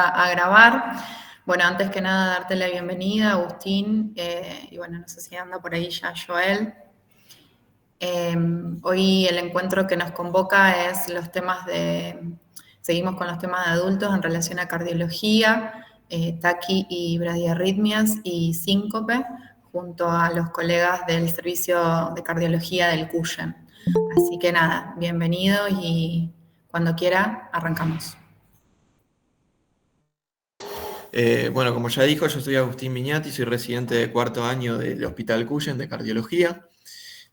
A grabar. Bueno, antes que nada, darte la bienvenida, Agustín, y bueno, no sé si anda por ahí ya Joel. Hoy el encuentro que nos convoca es seguimos con los temas de adultos en relación a cardiología, taqui y bradiarritmias y síncope, junto a los colegas del servicio de cardiología del CUYEN. Así que nada, bienvenido y cuando quiera arrancamos. Bueno, como ya dijo, yo soy Agustín Miñati, soy residente de cuarto año del Hospital Cuyen de cardiología.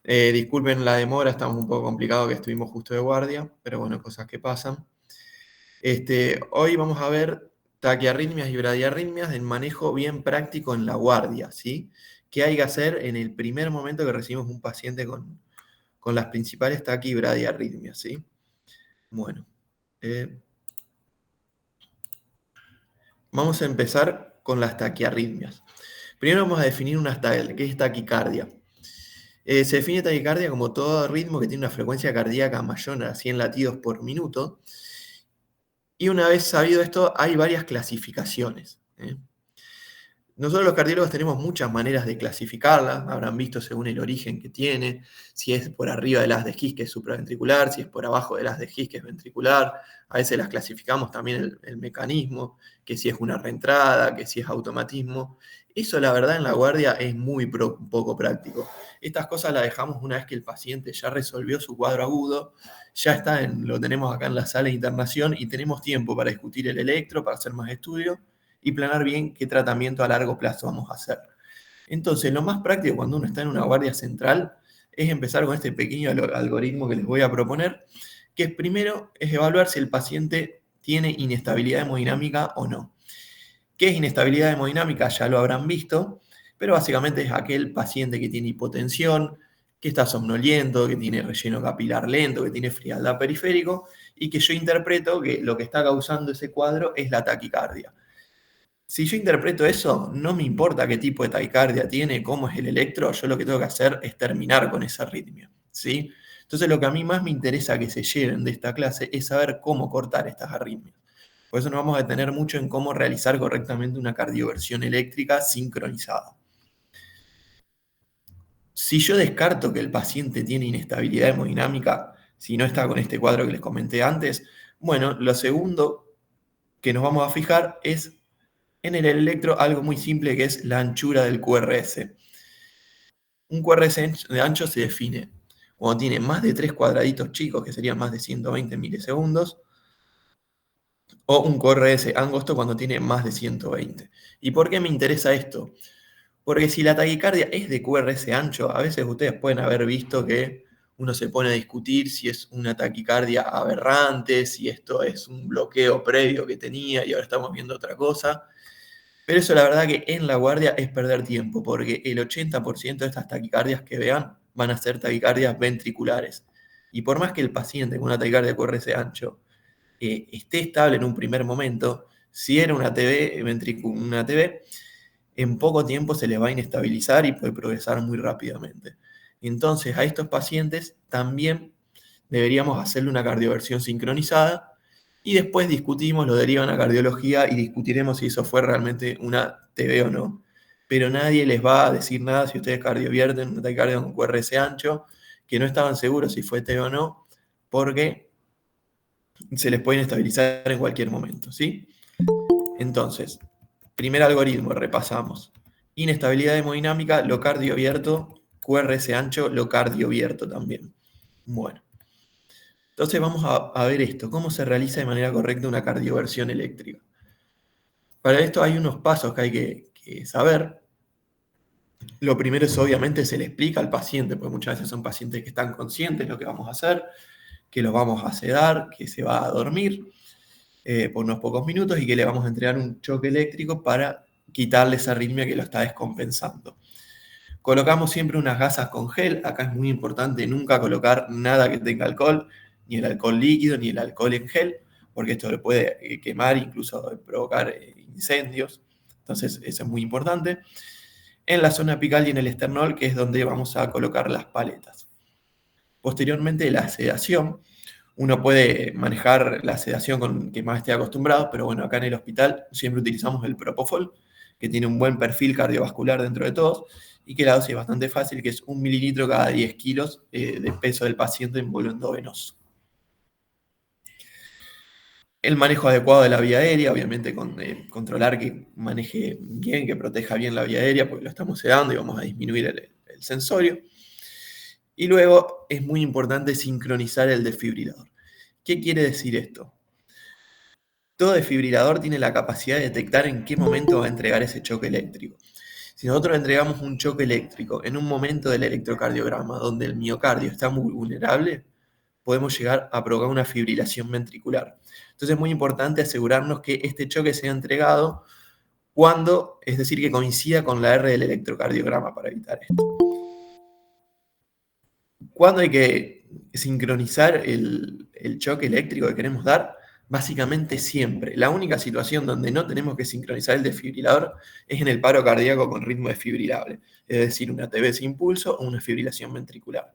Disculpen la demora, estamos un poco complicados que estuvimos justo de guardia, pero bueno, cosas que pasan. Hoy vamos a ver taquiarritmias y bradiarritmias en manejo bien práctico en la guardia, ¿sí? ¿Qué hay que hacer en el primer momento que recibimos un paciente con las principales taqui y bradiarritmias, ¿sí? Bueno, vamos a empezar con las taquiarritmias. Primero vamos a definir qué es taquicardia. Se define taquicardia como todo ritmo que tiene una frecuencia cardíaca mayor a 100 latidos por minuto. Y una vez sabido esto, hay varias clasificaciones. Nosotros los cardiólogos tenemos muchas maneras de clasificarla, habrán visto según el origen que tiene, si es por arriba del haz de His, que es supraventricular, si es por abajo del haz de His, que es ventricular. A veces las clasificamos también el mecanismo, que si es una reentrada, que si es automatismo. Eso la verdad en la guardia es muy poco práctico. Estas cosas las dejamos una vez que el paciente ya resolvió su cuadro agudo, lo tenemos acá en la sala de internación y tenemos tiempo para discutir el electro, para hacer más estudios y planear bien qué tratamiento a largo plazo vamos a hacer. Entonces, lo más práctico cuando uno está en una guardia central es empezar con este pequeño algoritmo que les voy a proponer, que es evaluar si el paciente tiene inestabilidad hemodinámica o no. ¿Qué es inestabilidad hemodinámica? Ya lo habrán visto, pero básicamente es aquel paciente que tiene hipotensión, que está somnoliento, que tiene relleno capilar lento, que tiene frialdad periférico, y que yo interpreto que lo que está causando ese cuadro es la taquicardia. Si yo interpreto eso, no me importa qué tipo de taquicardia tiene, cómo es el electro, yo lo que tengo que hacer es terminar con esa arritmia, ¿sí? Entonces lo que a mí más me interesa que se lleven de esta clase es saber cómo cortar estas arritmias. Por eso nos vamos a detener mucho en cómo realizar correctamente una cardioversión eléctrica sincronizada. Si yo descarto que el paciente tiene inestabilidad hemodinámica, si no está con este cuadro que les comenté antes, bueno, lo segundo que nos vamos a fijar es en el electro algo muy simple que es la anchura del QRS. Un QRS de ancho se define cuando tiene más de 3 cuadraditos chicos, que serían más de 120 milisegundos, o un QRS angosto cuando tiene más de 120. ¿Y por qué me interesa esto? Porque si la taquicardia es de QRS ancho, a veces ustedes pueden haber visto que uno se pone a discutir si es una taquicardia aberrante, si esto es un bloqueo previo que tenía y ahora estamos viendo otra cosa. Pero eso la verdad que en la guardia es perder tiempo, porque el 80% de estas taquicardias que vean van a ser taquicardias ventriculares. Y por más que el paciente con una taquicardia de QRS ancho esté estable en un primer momento, si era una TB, en poco tiempo se les va a inestabilizar y puede progresar muy rápidamente. Entonces a estos pacientes también deberíamos hacerle una cardioversión sincronizada y después discutimos, lo derivan a cardiología y discutiremos si eso fue realmente una TB o no. Pero nadie les va a decir nada si ustedes cardiovierten una taquicardia con QRS ancho, que no estaban seguros si fue TB o no, porque se les puede inestabilizar en cualquier momento, ¿sí? Entonces, primer algoritmo, repasamos. Inestabilidad hemodinámica, lo cardiovierto, QRS ancho, lo cardiovierto también. Bueno. Entonces vamos a ver esto, cómo se realiza de manera correcta una cardioversión eléctrica. Para esto hay unos pasos que hay que saber. Lo primero es obviamente se le explica al paciente, porque muchas veces son pacientes que están conscientes de lo que vamos a hacer, que los vamos a sedar, que se va a dormir por unos pocos minutos y que le vamos a entregar un choque eléctrico para quitarle esa arritmia que lo está descompensando. Colocamos siempre unas gasas con gel. Acá es muy importante nunca colocar nada que tenga alcohol, ni el alcohol líquido, ni el alcohol en gel, porque esto le puede quemar, incluso provocar incendios. Entonces, eso es muy importante. En la zona apical y en el esternón, que es donde vamos a colocar las paletas. Posteriormente, la sedación. Uno puede manejar la sedación con que más esté acostumbrado, pero bueno, acá en el hospital siempre utilizamos el Propofol, que tiene un buen perfil cardiovascular dentro de todos, y que la dosis es bastante fácil, que es 1 mililitro cada 10 kilos de peso del paciente en volumen endovenoso. El manejo adecuado de la vía aérea, obviamente controlar que maneje bien, que proteja bien la vía aérea, porque lo estamos sedando y vamos a disminuir el sensorio. Y luego es muy importante sincronizar el desfibrilador. ¿Qué quiere decir esto? Todo desfibrilador tiene la capacidad de detectar en qué momento va a entregar ese choque eléctrico. Si nosotros entregamos un choque eléctrico en un momento del electrocardiograma donde el miocardio está muy vulnerable, podemos llegar a provocar una fibrilación ventricular. Entonces es muy importante asegurarnos que este choque sea entregado cuando, es decir, que coincida con la R del electrocardiograma para evitar esto. ¿Cuándo hay que sincronizar el choque eléctrico que queremos dar? Básicamente siempre. La única situación donde no tenemos que sincronizar el desfibrilador es en el paro cardíaco con ritmo desfibrilable, es decir, una TB sin pulso o una fibrilación ventricular.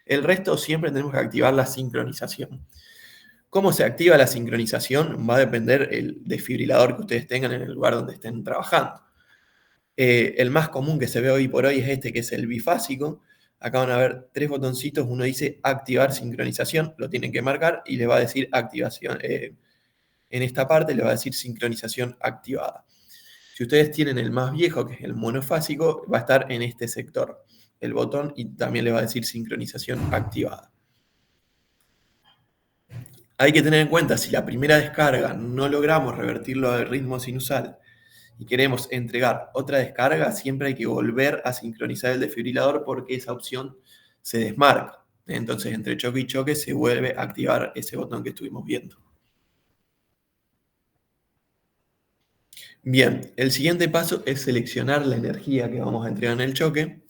El resto siempre tenemos que activar la sincronización. ¿Cómo se activa la sincronización? Va a depender el desfibrilador que ustedes tengan en el lugar donde estén trabajando. El más común que se ve hoy por hoy es este, que es el bifásico. Acá van a ver 3 botoncitos, uno dice activar sincronización, lo tienen que marcar y le va a decir activación. En esta parte le va a decir sincronización activada. Si ustedes tienen el más viejo, que es el monofásico, va a estar en este sector, el botón, y también le va a decir sincronización activada. Hay que tener en cuenta, si la primera descarga no logramos revertirlo al ritmo sinusal y queremos entregar otra descarga, siempre hay que volver a sincronizar el desfibrilador porque esa opción se desmarca. Entonces, entre choque y choque se vuelve a activar ese botón que estuvimos viendo. Bien, el siguiente paso es seleccionar la energía que vamos a entregar en el choque.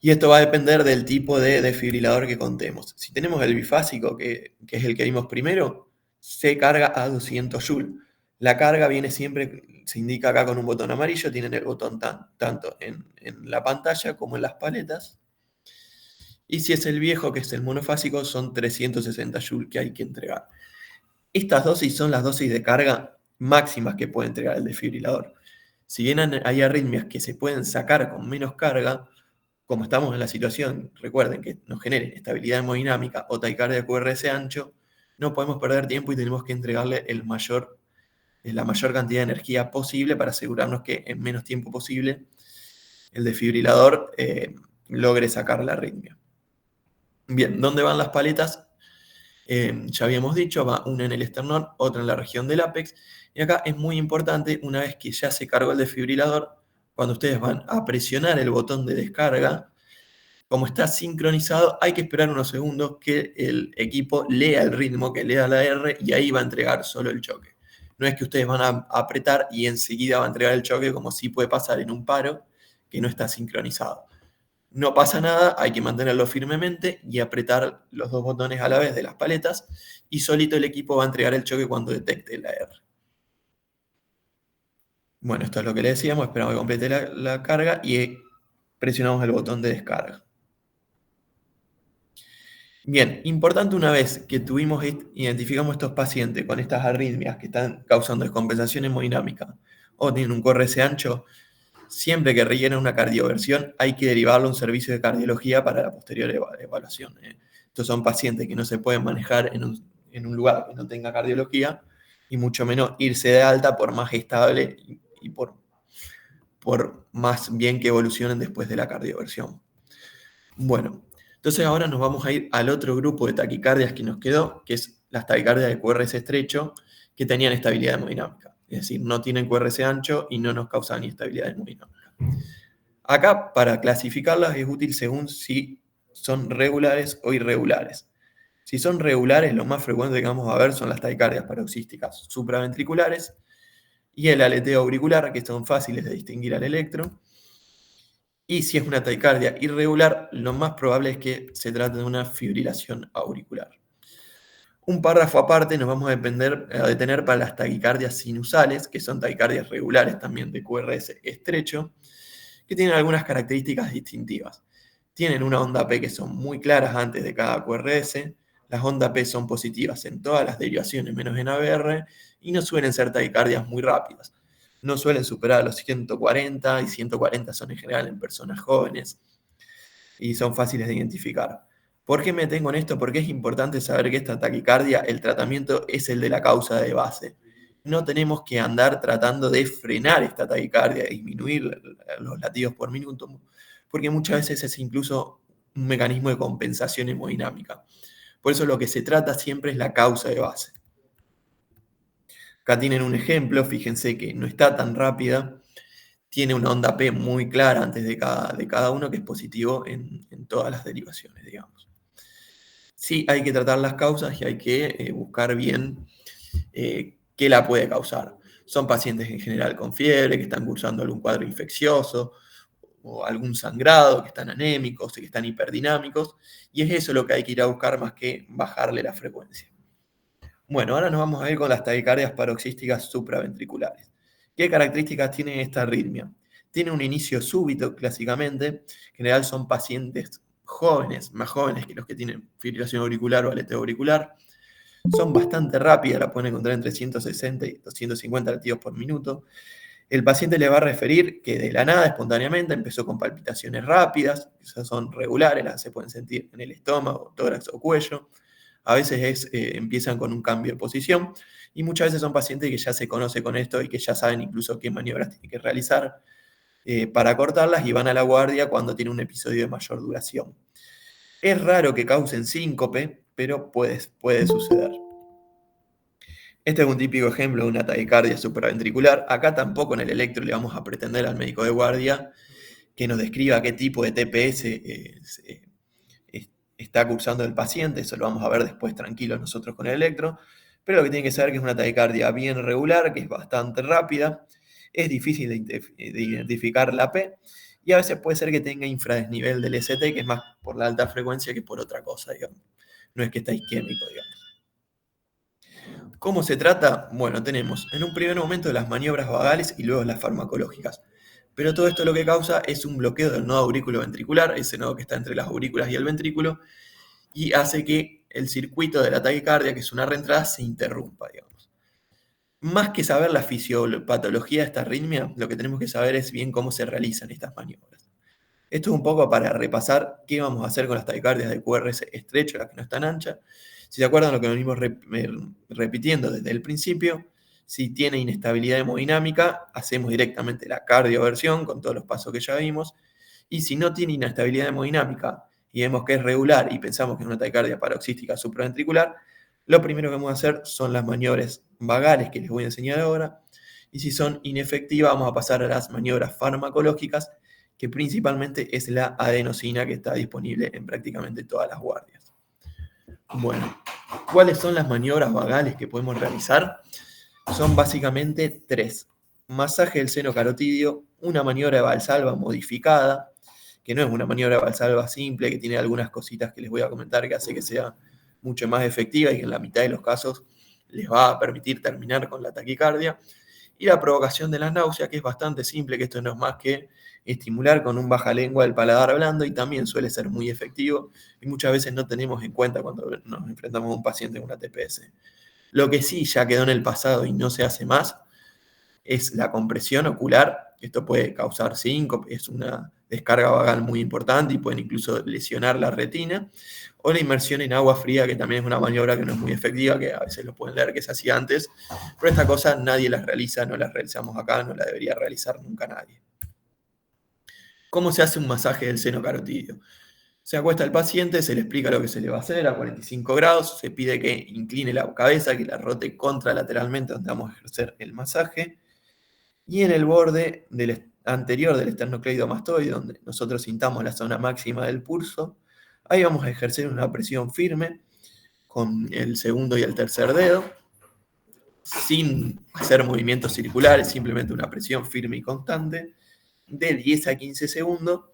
Y esto va a depender del tipo de desfibrilador que contemos. Si tenemos el bifásico, que es el que vimos primero, se carga a 200 Joule. La carga viene siempre, se indica acá con un botón amarillo, tienen el botón tanto en la pantalla como en las paletas. Y si es el viejo, que es el monofásico, son 360 Joule que hay que entregar. Estas dosis son las dosis de carga máximas que puede entregar el desfibrilador. Si bien hay arritmias que se pueden sacar con menos carga, como estamos en la situación, recuerden que nos genere estabilidad hemodinámica o taquicardia QRS ancho, no podemos perder tiempo y tenemos que entregarle la mayor cantidad de energía posible para asegurarnos que en menos tiempo posible el desfibrilador logre sacar la arritmia. Bien, ¿dónde van las paletas? Ya habíamos dicho, va una en el esternón, otra en la región del ápex, y acá es muy importante, una vez que ya se cargó el desfibrilador, cuando ustedes van a presionar el botón de descarga, como está sincronizado, hay que esperar unos segundos que el equipo lea el ritmo, que lea la R, y ahí va a entregar solo el choque. No es que ustedes van a apretar y enseguida va a entregar el choque, como sí puede pasar en un paro que no está sincronizado. No pasa nada, hay que mantenerlo firmemente y apretar los 2 botones a la vez de las paletas, y solito el equipo va a entregar el choque cuando detecte la R. Bueno, esto es lo que le decíamos, esperamos que complete la carga y presionamos el botón de descarga. Bien, importante, una vez que identificamos estos pacientes con estas arritmias que están causando descompensación hemodinámica o tienen un QRS ancho, siempre que requieren una cardioversión hay que derivarlo a un servicio de cardiología para la posterior evaluación. Estos son pacientes que no se pueden manejar en un lugar que no tenga cardiología, y mucho menos irse de alta por más estable y por más bien que evolucionen después de la cardioversión. Bueno, entonces ahora nos vamos a ir al otro grupo de taquicardias que nos quedó, que es las taquicardias de QRS estrecho, que tenían estabilidad hemodinámica. Es decir, no tienen QRS ancho y no nos causan inestabilidad hemodinámica. Acá, para clasificarlas, es útil según si son regulares o irregulares. Si son regulares, lo más frecuente que vamos a ver son las taquicardias paroxísticas supraventriculares y el aleteo auricular, que son fáciles de distinguir al electro. Y si es una taquicardia irregular, lo más probable es que se trate de una fibrilación auricular. Un párrafo aparte nos vamos a detener para las taquicardias sinusales, que son taquicardias regulares también de QRS estrecho, que tienen algunas características distintivas. Tienen una onda P que son muy claras antes de cada QRS, las ondas P son positivas en todas las derivaciones menos en ABR y no suelen ser taquicardias muy rápidas. No suelen superar los 140 y 140 son en general en personas jóvenes y son fáciles de identificar. ¿Por qué me detengo en esto? Porque es importante saber que esta taquicardia, el tratamiento es el de la causa de base. No tenemos que andar tratando de frenar esta taquicardia, disminuir los latidos por minuto, porque muchas veces es incluso un mecanismo de compensación hemodinámica. Por eso lo que se trata siempre es la causa de base. Acá tienen un ejemplo, fíjense que no está tan rápida, tiene una onda P muy clara antes de cada uno, que es positivo en todas las derivaciones, digamos. Sí, hay que tratar las causas y hay que buscar bien qué la puede causar. Son pacientes en general con fiebre, que están cursando algún cuadro infeccioso, o algún sangrado, que están anémicos, que están hiperdinámicos, y es eso lo que hay que ir a buscar más que bajarle la frecuencia. Bueno, ahora nos vamos a ir con las taquicardias paroxísticas supraventriculares. ¿Qué características tiene esta arritmia? Tiene un inicio súbito, clásicamente. En general son pacientes jóvenes, más jóvenes que los que tienen fibrilación auricular o aleteo auricular. Son bastante rápidas, la pueden encontrar entre 160 y 250 latidos por minuto. El paciente le va a referir que de la nada, espontáneamente, empezó con palpitaciones rápidas, esas son regulares, las se pueden sentir en el estómago, tórax o cuello. A veces empiezan con un cambio de posición y muchas veces son pacientes que ya se conocen con esto y que ya saben incluso qué maniobras tienen que realizar para cortarlas y van a la guardia cuando tiene un episodio de mayor duración. Es raro que causen síncope, pero puede suceder. Este es un típico ejemplo de una taquicardia supraventricular. Acá tampoco en el electro le vamos a pretender al médico de guardia que nos describa qué tipo de TPS está cursando el paciente. Eso lo vamos a ver después tranquilos nosotros con el electro. Pero lo que tiene que saber es que es una taquicardia bien regular, que es bastante rápida, es difícil de identificar la P y a veces puede ser que tenga infradesnivel del ST, que es más por la alta frecuencia que por otra cosa, digamos. No es que está isquémico, digamos. ¿Cómo se trata? Bueno, tenemos en un primer momento las maniobras vagales y luego las farmacológicas. Pero todo esto lo que causa es un bloqueo del nodo auriculoventricular, ese nodo que está entre las aurículas y el ventrículo, y hace que el circuito de la taquicardia, que es una reentrada, se interrumpa, digamos. Más que saber la fisiopatología de esta arritmia, lo que tenemos que saber es bien cómo se realizan estas maniobras. Esto es un poco para repasar qué vamos a hacer con las taquicardias de QRS estrecho, las que no están anchas. Si se acuerdan lo que venimos repitiendo desde el principio, si tiene inestabilidad hemodinámica, hacemos directamente la cardioversión con todos los pasos que ya vimos. Y si no tiene inestabilidad hemodinámica y vemos que es regular y pensamos que es una taquicardia paroxística supraventricular, lo primero que vamos a hacer son las maniobras vagales que les voy a enseñar ahora. Y si son inefectivas, vamos a pasar a las maniobras farmacológicas, que principalmente es la adenosina, que está disponible en prácticamente todas las guardias. Bueno, ¿cuáles son las maniobras vagales que podemos realizar? Son básicamente tres. Masaje del seno carotidio, una maniobra de Valsalva modificada, que no es una maniobra de Valsalva simple, que tiene algunas cositas que les voy a comentar que hace que sea mucho más efectiva y que en la mitad de los casos les va a permitir terminar con la taquicardia. Y la provocación de la náusea, que es bastante simple, que esto no es más que estimular con un baja lengua el paladar blando y también suele ser muy efectivo y muchas veces no tenemos en cuenta cuando nos enfrentamos a un paciente con una TPS. Lo que sí ya quedó en el pasado y no se hace más es la compresión ocular. Esto puede causar síncope, es una descarga vagal muy importante y pueden incluso lesionar la retina. O la inmersión en agua fría, que también es una maniobra que no es muy efectiva, que a veces lo pueden leer que se hacía antes, pero esta cosa nadie las realiza, no las realizamos acá, no la debería realizar nunca nadie. ¿Cómo se hace un masaje del seno carotidio? Se acuesta el paciente, se le explica lo que se le va a hacer a 45 grados, se pide que incline la cabeza, que la rote contralateralmente donde vamos a ejercer el masaje, y en el borde anterior del esternocleidomastoide, donde nosotros sintamos la zona máxima del pulso, ahí vamos a ejercer una presión firme con el segundo y el tercer dedo, sin hacer movimientos circulares, simplemente una presión firme y constante, de 10 a 15 segundos,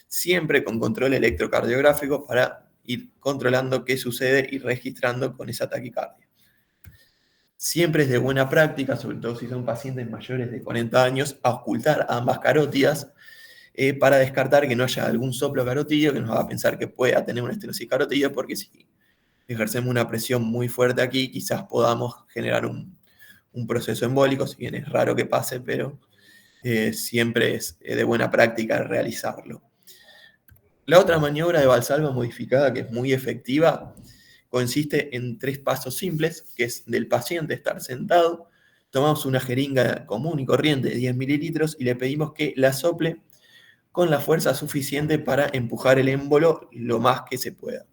siempre con control electrocardiográfico para ir controlando qué sucede y registrando con esa taquicardia. Siempre es de buena práctica, sobre todo si son pacientes mayores de 40 años, a ocultar ambas carótidas para descartar que no haya algún soplo carotidio que nos haga pensar que pueda tener una estenosis carotidia, porque si ejercemos una presión muy fuerte aquí, quizás podamos generar un proceso embólico, si bien es raro que pase, pero siempre es de buena práctica realizarlo. La otra maniobra de Valsalva modificada, que es muy efectiva, consiste en 3 pasos simples, que es del paciente estar sentado, tomamos una jeringa común y corriente de 10 mililitros y le pedimos que la sople con la fuerza suficiente para empujar el émbolo lo más que se pueda.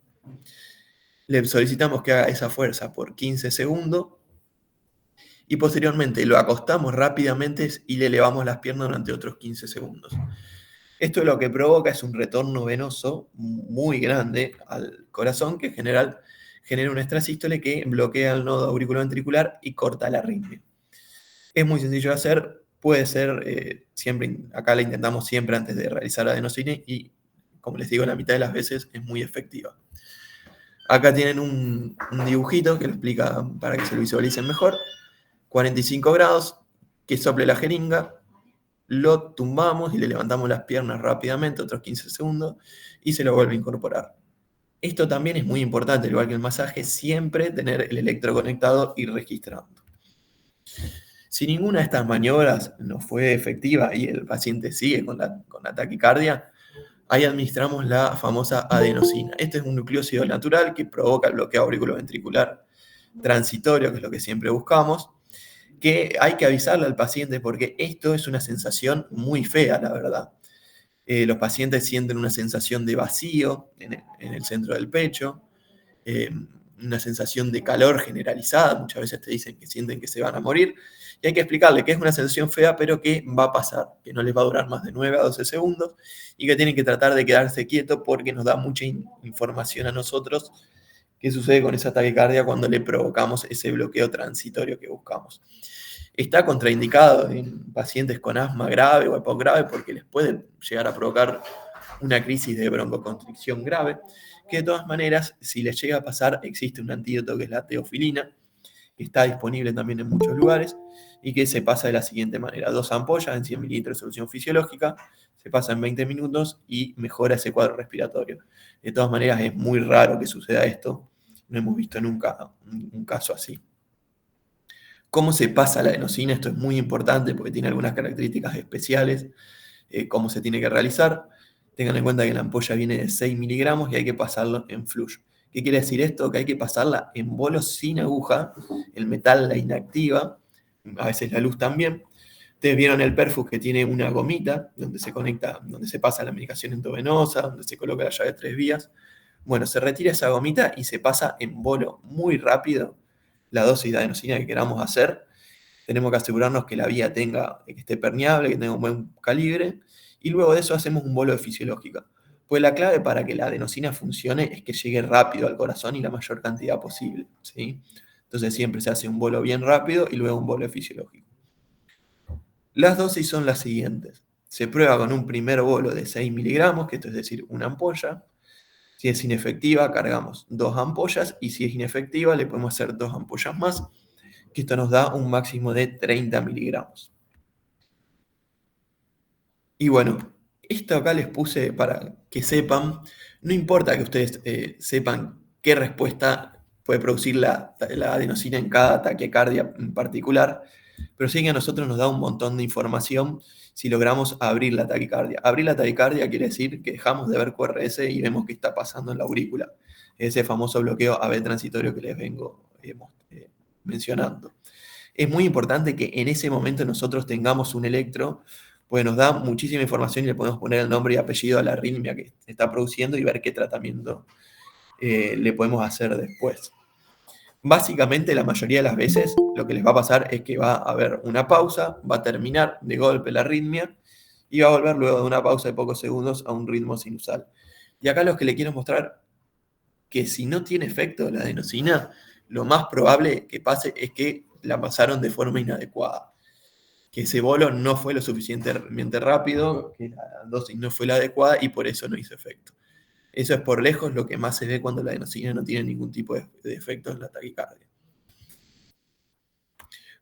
Le solicitamos que haga esa fuerza por 15 segundos y posteriormente lo acostamos rápidamente y le elevamos las piernas durante otros 15 segundos. Esto lo que provoca es un retorno venoso muy grande al corazón que en general genera una extrasístole que bloquea el nodo auriculoventricular y corta la arritmia. Es muy sencillo de hacer, puede ser, siempre, acá la intentamos siempre antes de realizar adenosine y, como les digo, la mitad de las veces es muy efectiva. Acá tienen un dibujito que lo explica para que se lo visualicen mejor. 45 grados, que sople la jeringa, lo tumbamos y le levantamos las piernas rápidamente, otros 15 segundos, y se lo vuelve a incorporar. Esto también es muy importante, igual que el masaje, siempre tener el electro conectado y registrando. Si ninguna de estas maniobras no fue efectiva y el paciente sigue con la taquicardia, ahí administramos la famosa adenosina. Este es un nucleócido natural que provoca el bloqueo auriculoventricular transitorio, que es lo que siempre buscamos, que hay que avisarle al paciente porque esto es una sensación muy fea, la verdad. Los pacientes sienten una sensación de vacío en el centro del pecho, una sensación de calor generalizada, muchas veces te dicen que sienten que se van a morir, y hay que explicarle que es una sensación fea, pero que va a pasar, que no les va a durar más de 9 a 12 segundos, y que tienen que tratar de quedarse quietos porque nos da mucha información a nosotros qué sucede con esa taquicardia cuando le provocamos ese bloqueo transitorio que buscamos. Está contraindicado en pacientes con asma grave o EPOC grave porque les puede llegar a provocar una crisis de broncoconstricción grave, que de todas maneras, si les llega a pasar, existe un antídoto que es la teofilina, que está disponible también en muchos lugares, y que se pasa de la siguiente manera: 2 ampollas en 100 mililitros de solución fisiológica, se pasa en 20 minutos y mejora ese cuadro respiratorio. De todas maneras, es muy raro que suceda esto, no hemos visto nunca un caso así. ¿Cómo se pasa la adenosina? Esto es muy importante porque tiene algunas características especiales, cómo se tiene que realizar. Tengan en cuenta que la ampolla viene de 6 miligramos y hay que pasarlo en flush. ¿Qué quiere decir esto? Que hay que pasarla en bolos sin aguja, el metal la inactiva, a veces la luz también. Ustedes vieron el perfus que tiene una gomita donde se conecta, donde se pasa la medicación endovenosa, donde se coloca la llave de 3 vías. Bueno, se retira esa gomita y se pasa en bolo muy rápido la dosis de adenosina que queramos hacer. Tenemos que asegurarnos que la vía que esté permeable, que tenga un buen calibre, y luego de eso hacemos un bolo de fisiológica. Pues la clave para que la adenosina funcione es que llegue rápido al corazón y la mayor cantidad posible, ¿sí? Entonces siempre se hace un bolo bien rápido y luego un bolo de fisiológico. Las dosis son las siguientes. Se prueba con un primer bolo de 6 miligramos, que esto es decir, una ampolla. Si es inefectiva, cargamos 2 ampollas, y si es inefectiva, le podemos hacer 2 ampollas más, que esto nos da un máximo de 30 miligramos. Y bueno, esto acá les puse para que sepan, no importa que ustedes sepan qué respuesta puede producir la adenosina en cada taquicardia en particular, pero sí que a nosotros nos da un montón de información si logramos abrir la taquicardia. Abrir la taquicardia quiere decir que dejamos de ver QRS y vemos qué está pasando en la aurícula, ese famoso bloqueo AB transitorio que les vengo mencionando. Es muy importante que en ese momento nosotros tengamos un electro, pues nos da muchísima información y le podemos poner el nombre y apellido a la arritmia que está produciendo y ver qué tratamiento le podemos hacer después. Básicamente, la mayoría de las veces lo que les va a pasar es que va a haber una pausa, va a terminar de golpe la arritmia y va a volver luego de una pausa de pocos segundos a un ritmo sinusal. Y acá lo que les quiero mostrar que si no tiene efecto la adenosina, lo más probable que pase es que la pasaron de forma inadecuada, que ese bolo no fue lo suficientemente rápido, que la dosis no fue la adecuada y por eso no hizo efecto. Eso es por lejos lo que más se ve cuando la adenosina no tiene ningún tipo de efecto en la taquicardia.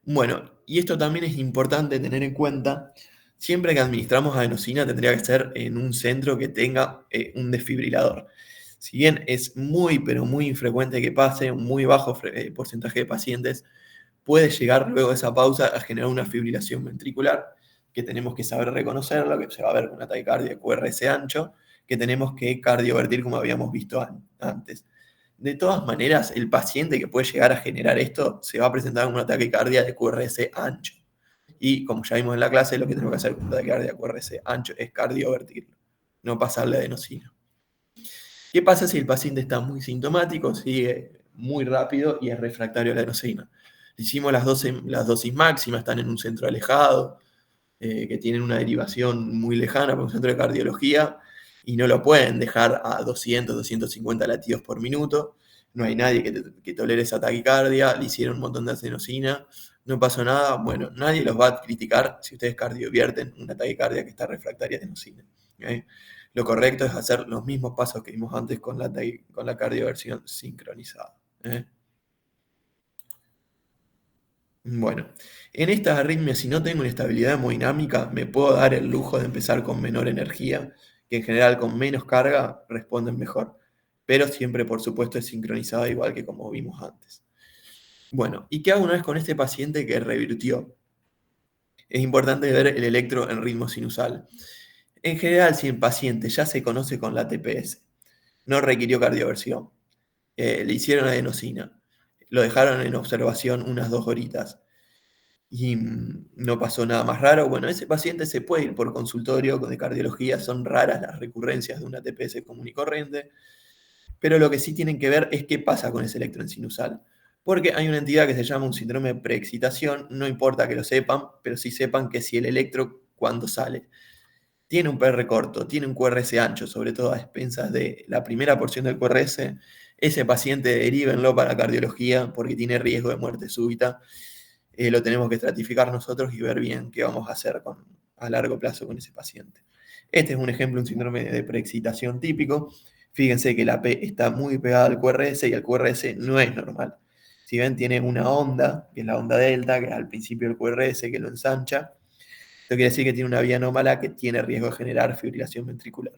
Bueno, y esto también es importante tener en cuenta. Siempre que administramos adenosina tendría que ser en un centro que tenga un desfibrilador. Si bien es muy, pero muy infrecuente que pase, un muy bajo porcentaje de pacientes puede llegar luego de esa pausa a generar una fibrilación ventricular, que tenemos que saber reconocerla, que se va a ver con una taquicardia QRS ancho, que tenemos que cardiovertir como habíamos visto antes. De todas maneras, el paciente que puede llegar a generar esto se va a presentar con una taquicardia de QRS ancho. Y como ya vimos en la clase, lo que tenemos que hacer con una taquicardia QRS ancho es cardiovertirlo, no pasarle adenosina. ¿Qué pasa si el paciente está muy sintomático, sigue muy rápido y es refractario a la adenosina? Hicimos las dosis máximas, están en un centro alejado, que tienen una derivación muy lejana por un centro de cardiología, y no lo pueden dejar a 200, 250 latidos por minuto. No hay nadie que tolere esa taquicardia, le hicieron un montón de adenosina, no pasó nada. Bueno, nadie los va a criticar si ustedes cardiovierten una taquicardia que está refractaria a adenosina. ¿Okay? Lo correcto es hacer los mismos pasos que vimos antes con la cardioversión sincronizada. Bueno, en estas arritmias, si no tengo una estabilidad hemodinámica, me puedo dar el lujo de empezar con menor energía, que en general con menos carga responden mejor, pero siempre, por supuesto, es sincronizada igual que como vimos antes. Bueno, ¿y qué hago una vez con este paciente que revirtió? Es importante ver el electro en ritmo sinusal. En general, si el paciente ya se conoce con la TPS, no requirió cardioversión, le hicieron adenosina, lo dejaron en observación unas 2 horitas, y no pasó nada más raro, bueno, ese paciente se puede ir por consultorio de cardiología, son raras las recurrencias de una TPS común y corriente, pero lo que sí tienen que ver es qué pasa con ese electro en sinusal, porque hay una entidad que se llama un síndrome de preexcitación, no importa que lo sepan, pero sí sepan que si el electro cuando sale tiene un PR corto, tiene un QRS ancho, sobre todo a expensas de la primera porción del QRS, ese paciente derívenlo para cardiología porque tiene riesgo de muerte súbita. Lo tenemos que estratificar nosotros y ver bien qué vamos a hacer a largo plazo con ese paciente. Este es un ejemplo, un síndrome de preexcitación típico. Fíjense que la P está muy pegada al QRS y el QRS no es normal. Si ven, tiene una onda, que es la onda delta, que es al principio del QRS, que lo ensancha. Esto quiere decir que tiene una vía anómala que tiene riesgo de generar fibrilación ventricular.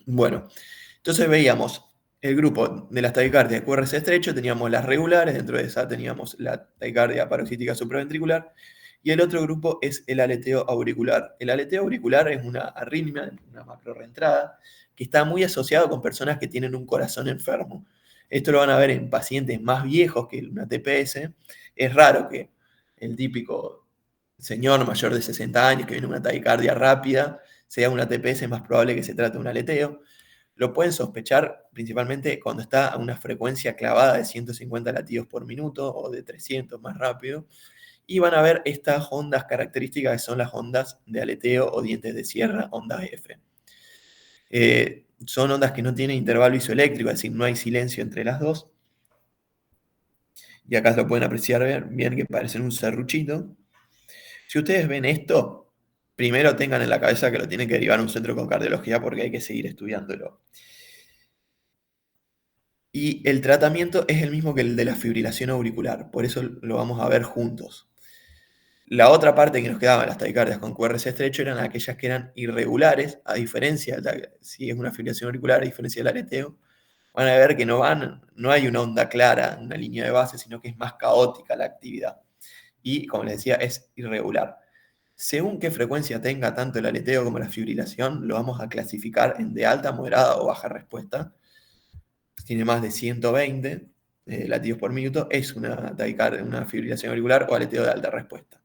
Bueno, entonces veíamos el grupo de las taquicardias de QRS estrecho, teníamos las regulares, dentro de esa teníamos la taquicardia paroxística supraventricular, y el otro grupo es el aleteo auricular. El aleteo auricular es una arritmia, una macrorreentrada, que está muy asociado con personas que tienen un corazón enfermo. Esto lo van a ver en pacientes más viejos que una TPS. Es raro que el típico señor mayor de 60 años que viene una taquicardia rápida sea una TPS, es más probable que se trate de un aleteo. Lo pueden sospechar principalmente cuando está a una frecuencia clavada de 150 latidos por minuto o de 300 más rápido. Y van a ver estas ondas características que son las ondas de aleteo o dientes de sierra, ondas F. Son ondas que no tienen intervalo isoeléctrico, es decir, no hay silencio entre las dos. Y acá lo pueden apreciar bien que parecen un serruchito. Si ustedes ven esto, primero tengan en la cabeza que lo tienen que derivar a un centro con cardiología porque hay que seguir estudiándolo. Y el tratamiento es el mismo que el de la fibrilación auricular, por eso lo vamos a ver juntos. La otra parte que nos quedaba en las taquicardias con QRS estrecho eran aquellas que eran irregulares, a diferencia, si es una fibrilación auricular, a diferencia del aleteo, van a ver que no hay una onda clara, una línea de base, sino que es más caótica la actividad. Y, como les decía, es irregular. Según qué frecuencia tenga tanto el aleteo como la fibrilación, lo vamos a clasificar en de alta, moderada o baja respuesta. Si tiene más de 120 latidos por minuto, es una taquicardia, una fibrilación auricular o aleteo de alta respuesta.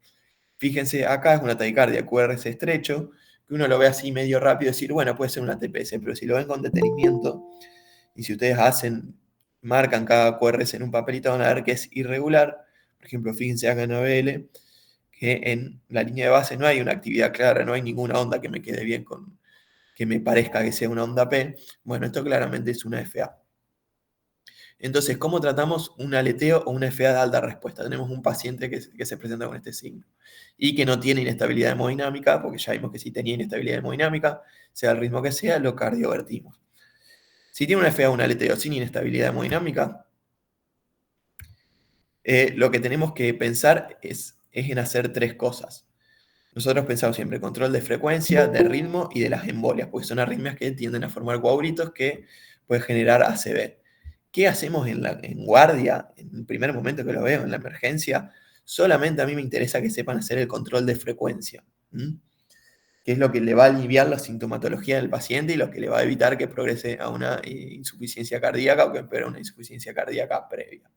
Fíjense, acá es una taquicardia QRS estrecho, que uno lo ve así medio rápido y decir, bueno, puede ser una TPS, pero si lo ven con detenimiento, y si ustedes marcan cada QRS en un papelito, van a ver que es irregular. Por ejemplo, fíjense acá en ABL, que en la línea de base no hay una actividad clara, no hay ninguna onda que me quede bien que me parezca que sea una onda P. Bueno, esto claramente es una FA. Entonces, ¿cómo tratamos un aleteo o una FA de alta respuesta? Tenemos un paciente que se presenta con este signo y que no tiene inestabilidad hemodinámica, porque ya vimos que si tenía inestabilidad hemodinámica, sea el ritmo que sea, lo cardiovertimos. Si tiene una FA o un aleteo sin inestabilidad hemodinámica, lo que tenemos que pensar es en hacer 3 cosas. Nosotros pensamos siempre control de frecuencia, de ritmo y de las embolias, porque son arritmias que tienden a formar coágulitos que pueden generar ACV. ¿Qué hacemos en guardia, en el primer momento que lo veo, en la emergencia? Solamente a mí me interesa que sepan hacer el control de frecuencia, que es lo que le va a aliviar la sintomatología del paciente y lo que le va a evitar que progrese a una insuficiencia cardíaca o que empeore una insuficiencia cardíaca previa.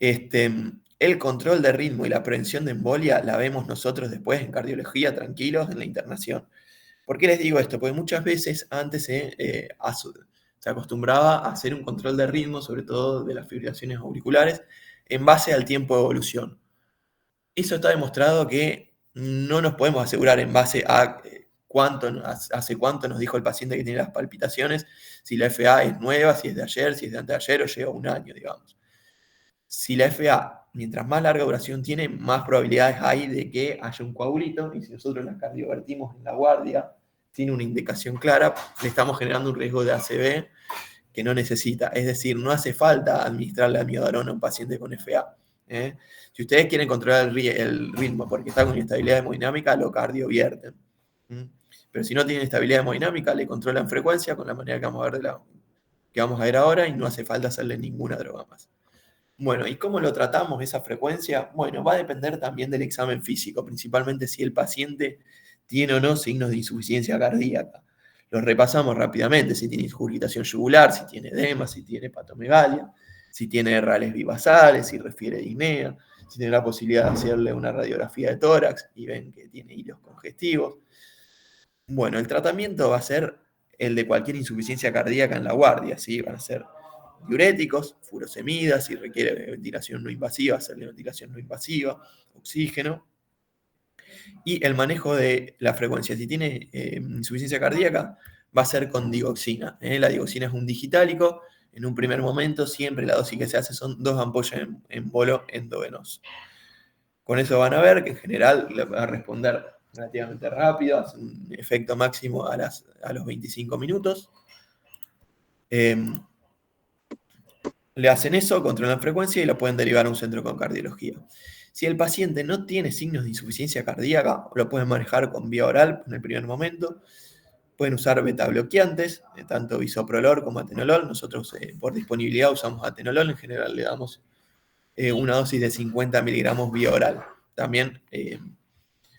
El control de ritmo y la prevención de embolia la vemos nosotros después en cardiología, tranquilos, en la internación. ¿Por qué les digo esto? Porque muchas veces antes se acostumbraba a hacer un control de ritmo, sobre todo de las fibrilaciones auriculares, en base al tiempo de evolución. Eso está demostrado que no nos podemos asegurar en base a hace cuánto nos dijo el paciente que tiene las palpitaciones, si la FA es nueva, si es de ayer, si es de anteayer o lleva un año, digamos. Si la FA, mientras más larga duración tiene, más probabilidades hay de que haya un coagulito, y si nosotros la cardiovertimos en la guardia, sin una indicación clara, le estamos generando un riesgo de ACV que no necesita. Es decir, no hace falta administrarle amiodarona a un paciente con FA. Si ustedes quieren controlar el ritmo porque está con inestabilidad hemodinámica, lo cardiovierten. Pero si no tiene estabilidad hemodinámica, le controlan frecuencia con la manera que vamos a ver ahora y no hace falta hacerle ninguna droga más. Bueno, ¿y cómo lo tratamos esa frecuencia? Bueno, va a depender también del examen físico, principalmente si el paciente tiene o no signos de insuficiencia cardíaca. Los repasamos rápidamente, si tiene ingurgitación yugular, si tiene edema, si tiene hepatomegalia, si tiene RALes bivasales, si refiere disnea, si tiene la posibilidad de hacerle una radiografía de tórax y ven que tiene hilos congestivos. Bueno, el tratamiento va a ser el de cualquier insuficiencia cardíaca en la guardia, ¿sí? Van a ser diuréticos, furosemidas, si requiere ventilación no invasiva, hacerle ventilación no invasiva, oxígeno. Y el manejo de la frecuencia, si tiene insuficiencia cardíaca, va a ser con digoxina. La digoxina es un digitálico. En un primer momento, siempre la dosis que se hace son 2 ampollas en bolo endovenoso. Con eso van a ver que en general le va a responder relativamente rápido, hace un efecto máximo a los 25 minutos. Le hacen eso, controlan frecuencia y lo pueden derivar a un centro con cardiología. Si el paciente no tiene signos de insuficiencia cardíaca, lo pueden manejar con vía oral en el primer momento. Pueden usar betabloqueantes, tanto bisoprolol como atenolol. Nosotros por disponibilidad usamos atenolol, en general le damos una dosis de 50 miligramos vía oral. También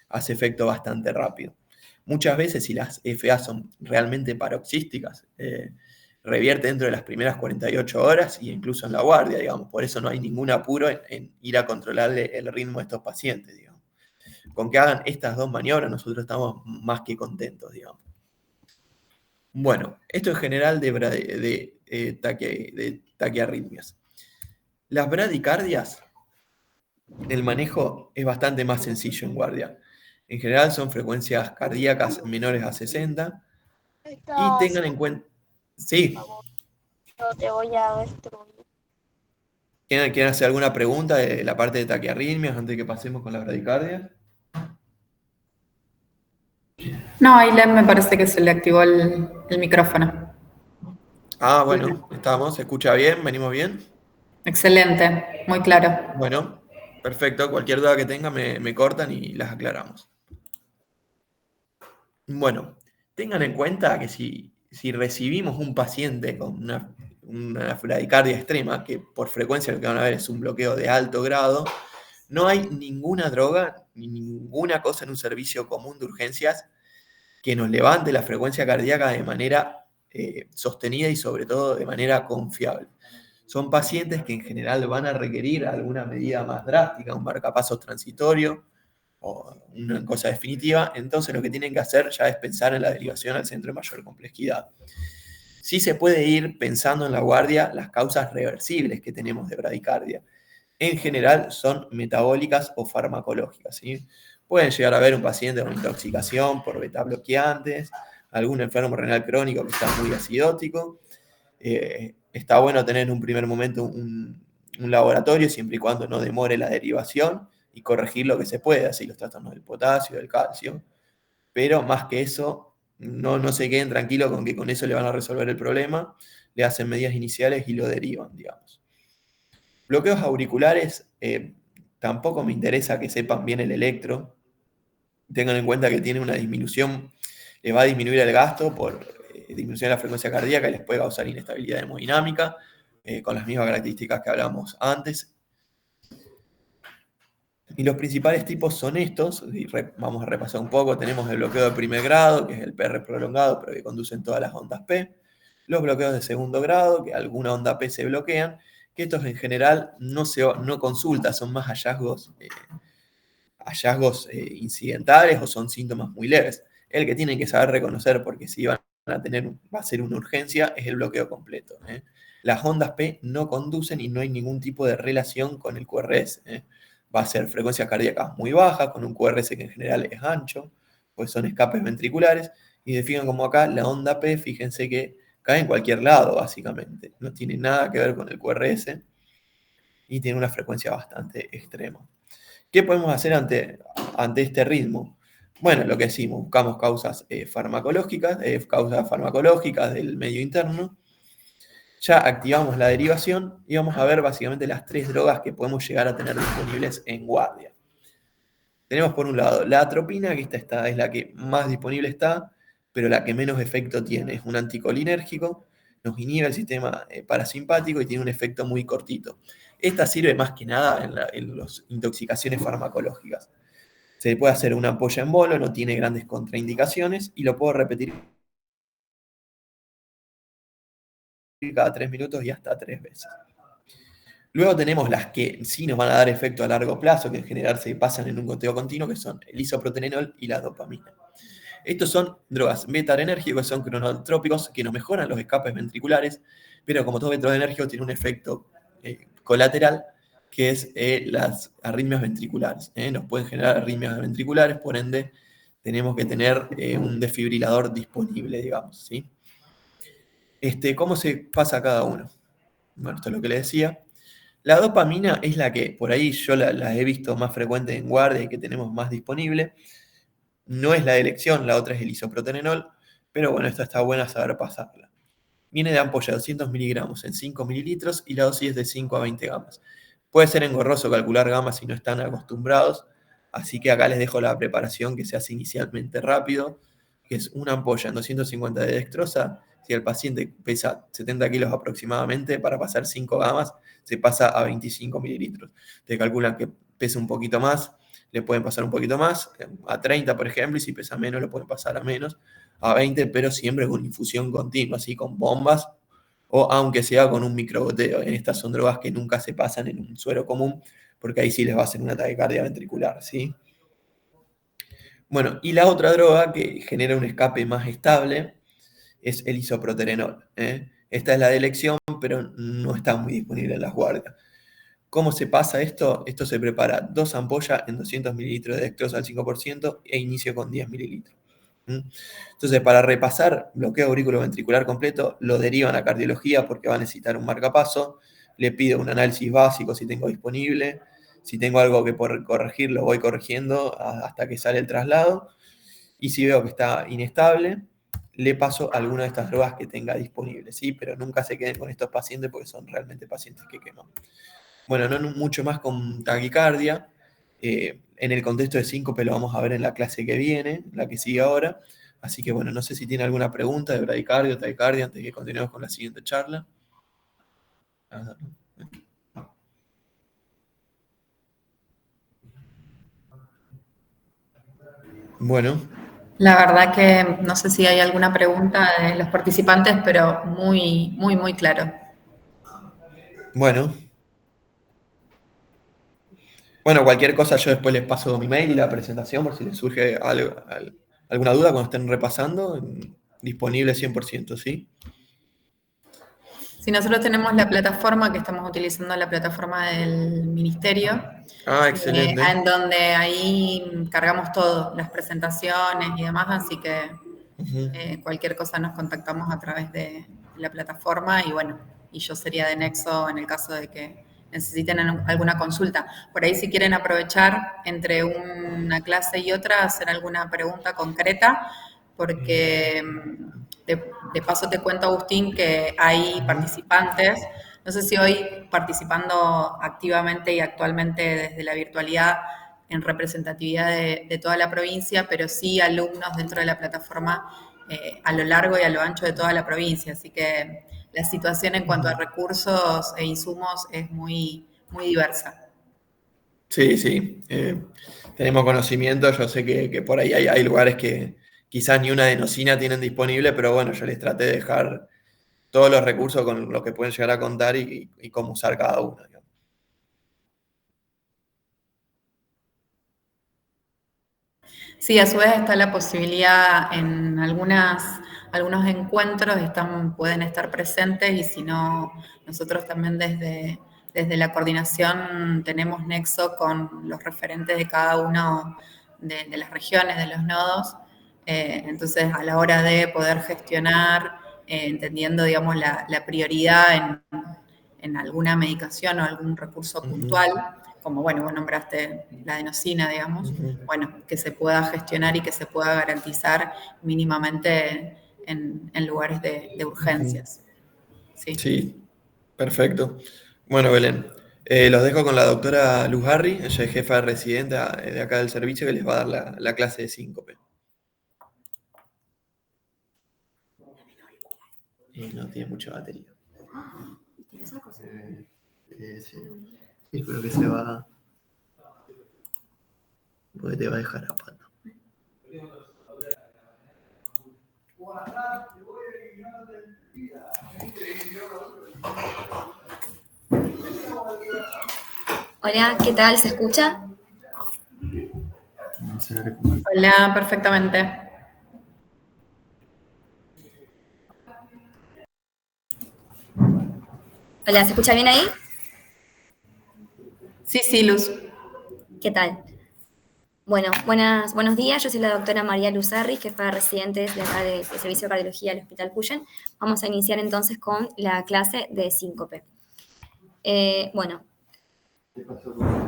hace efecto bastante rápido. Muchas veces, si las FA son realmente paroxísticas, revierte dentro de las primeras 48 horas y incluso en la guardia, digamos. Por eso no hay ningún apuro en ir a controlarle el ritmo a estos pacientes, digamos. Con que hagan estas dos maniobras, nosotros estamos más que contentos, digamos. Bueno, esto en general de taquiarritmias. Las bradicardias, el manejo es bastante más sencillo en guardia. En general son frecuencias cardíacas menores a 60. Y tengan en cuenta... Sí, Yo te voy a destruir. ¿quieren hacer alguna pregunta de la parte de taquiarritmias antes de que pasemos con la bradicardia? No, a Ailén me parece que se le activó el micrófono. Ah, bueno, estamos, ¿se escucha bien? ¿Venimos bien? Excelente, muy claro. Bueno, perfecto. Cualquier duda que tengan me cortan y las aclaramos. Bueno, tengan en cuenta que si recibimos un paciente con una bradicardia extrema, que por frecuencia lo que van a ver es un bloqueo de alto grado, no hay ninguna droga ni ninguna cosa en un servicio común de urgencias que nos levante la frecuencia cardíaca de manera sostenida y sobre todo de manera confiable. Son pacientes que en general van a requerir alguna medida más drástica, un marcapasos transitorio o una cosa definitiva, entonces lo que tienen que hacer ya es pensar en la derivación al centro de mayor complejidad. Sí se puede ir pensando en la guardia las causas reversibles que tenemos de bradicardia. En general son metabólicas o farmacológicas, ¿sí? Pueden llegar a haber un paciente con intoxicación por betabloqueantes, algún enfermo renal crónico que está muy acidótico. Está bueno tener en un primer momento un laboratorio siempre y cuando no demore la derivación y corregir lo que se puede, así los trastornos del potasio, del calcio. Pero más que eso, no se queden tranquilos con que con eso le van a resolver el problema, le hacen medidas iniciales y lo derivan, digamos. Bloqueos auriculares, tampoco me interesa que sepan bien el electro. tengan en cuenta que tiene una disminución, le va a disminuir el gasto por disminución de la frecuencia cardíaca y les puede causar inestabilidad hemodinámica, con las mismas características que hablábamos antes. Y los principales tipos son estos, y vamos a repasar un poco. Tenemos el bloqueo de primer grado, que es el PR prolongado, pero que conducen todas las ondas P. Los bloqueos de segundo grado, que alguna onda P se bloquean, que estos en general no consulta, son más hallazgos incidentales o son síntomas muy leves. El que tienen que saber reconocer, porque si va a ser una urgencia, es el bloqueo completo. Las ondas P no conducen y no hay ningún tipo de relación con el QRS. Va a ser frecuencias cardíacas muy bajas, con un QRS que en general es ancho, pues son escapes ventriculares, y se fijan como acá la onda P, fíjense que cae en cualquier lado, básicamente. No tiene nada que ver con el QRS y tiene una frecuencia bastante extrema. ¿Qué podemos hacer ante este ritmo? Bueno, lo que decimos, buscamos causas farmacológicas del medio interno. Ya activamos la derivación y vamos a ver básicamente las 3 drogas que podemos llegar a tener disponibles en guardia. Tenemos por un lado la atropina, que esta es la que más disponible está, pero la que menos efecto tiene. Es un anticolinérgico, nos inhibe el sistema parasimpático y tiene un efecto muy cortito. Esta sirve más que nada en las intoxicaciones farmacológicas. Se puede hacer una ampolla en bolo, no tiene grandes contraindicaciones y lo puedo repetir cada 3 minutos y hasta 3 veces. Luego tenemos las que sí nos van a dar efecto a largo plazo, que en general se pasan en un goteo continuo, que son el isoproterenol y la dopamina. Estos son drogas beta-adrenérgicos, son cronotrópicos que nos mejoran los escapes ventriculares, pero como todo beta-adrenérgico tiene un efecto colateral, que es las arritmias ventriculares. Nos pueden generar arritmias ventriculares, por ende tenemos que tener un desfibrilador disponible, digamos, ¿sí? ¿Cómo se pasa cada uno? Bueno, esto es lo que les decía. La dopamina es la que por ahí yo la he visto más frecuente en guardia y que tenemos más disponible. No es la de elección, la otra es el isoproterenol, pero bueno, esta está buena saber pasarla. Viene de ampolla de 200 miligramos en 5 mililitros y la dosis es de 5 a 20 gamas. Puede ser engorroso calcular gamas si no están acostumbrados, así que acá les dejo la preparación que se hace inicialmente rápido, que es una ampolla en 250 de dextrosa. Si el paciente pesa 70 kilos aproximadamente, para pasar 5 gamas se pasa a 25 mililitros. Te calculan que pesa un poquito más, le pueden pasar un poquito más, a 30 por ejemplo, y si pesa menos lo pueden pasar a menos, a 20, pero siempre con infusión continua, así con bombas, o aunque sea con un microgoteo. Estas son drogas que nunca se pasan en un suero común, porque ahí sí les va a hacer un ataque ventricular, ¿sí? Bueno, y la otra droga que genera un escape más estable es el isoproterenol. Esta es la de elección, pero no está muy disponible en las guardias. ¿Cómo se pasa esto? Esto se prepara 2 ampollas en 200 mililitros de dextrosa al 5% e inicio con 10 mililitros. Entonces, para repasar bloqueo auriculoventricular completo, lo derivan a cardiología porque va a necesitar un marcapaso. Le pido un análisis básico si tengo disponible. Si tengo algo que por corregir, lo voy corrigiendo hasta que sale el traslado. Y si veo que está inestable, le paso alguna de estas drogas que tenga disponible, ¿sí? Pero nunca se queden con estos pacientes porque son realmente pacientes que queman. Bueno, no mucho más con taquicardia. En el contexto de síncope lo vamos a ver en la clase que viene, la que sigue ahora. Así que bueno, no sé si tiene alguna pregunta de bradicardia o taquicardia antes de que continuemos con la siguiente charla. Bueno. La verdad que no sé si hay alguna pregunta de los participantes, pero muy, muy, muy claro. Bueno. Bueno, cualquier cosa yo después les paso mi mail y la presentación por si les surge alguna duda cuando estén repasando. Disponible 100%, ¿sí? Si nosotros tenemos la plataforma, que estamos utilizando la plataforma del ministerio, excelente. en donde ahí cargamos todo, las presentaciones y demás, así que cualquier cosa nos contactamos a través de la plataforma y bueno, y yo sería de nexo en el caso de que necesiten alguna consulta. Por ahí si quieren aprovechar entre una clase y otra, hacer alguna pregunta concreta, porque de paso te cuento, Agustín, que hay participantes, no sé si hoy participando activamente y actualmente desde la virtualidad, en representatividad de toda la provincia, pero sí alumnos dentro de la plataforma a lo largo y a lo ancho de toda la provincia. Así que la situación en cuanto a recursos e insumos es muy, muy diversa. Sí, sí. Tenemos conocimiento. Yo sé que por ahí hay lugares que quizás ni una adenosina tienen disponible, pero bueno, yo les traté de dejar todos los recursos con los que pueden llegar a contar y cómo usar cada uno, digamos. Sí, a su vez está la posibilidad en algunos encuentros pueden estar presentes y si no, nosotros también desde la coordinación tenemos nexo con los referentes de cada uno de las regiones, de los nodos. Entonces, a la hora de poder gestionar, entendiendo, digamos, la prioridad en alguna medicación o algún recurso puntual, como, bueno, vos nombraste la adenosina, digamos, bueno, que se pueda gestionar y que se pueda garantizar mínimamente en lugares de urgencias. Sí. Sí, perfecto. Bueno, Belén, los dejo con la doctora Luz Harry, ella es jefa de residente de acá del servicio, que les va a dar la clase de síncope. Y no tiene mucha batería. Sí, creo que se va. Porque te va a dejar a pata. Hola, ¿qué tal? ¿Se escucha? Hola, perfectamente. Hola, ¿se escucha bien ahí? Sí, sí, Luz. ¿Qué tal? Bueno, buenos días. Yo soy la doctora María Luzarri, jefa de residentes de acá del Servicio de Cardiología del Hospital Cuyen. Vamos a iniciar entonces con la clase de síncope. Bueno,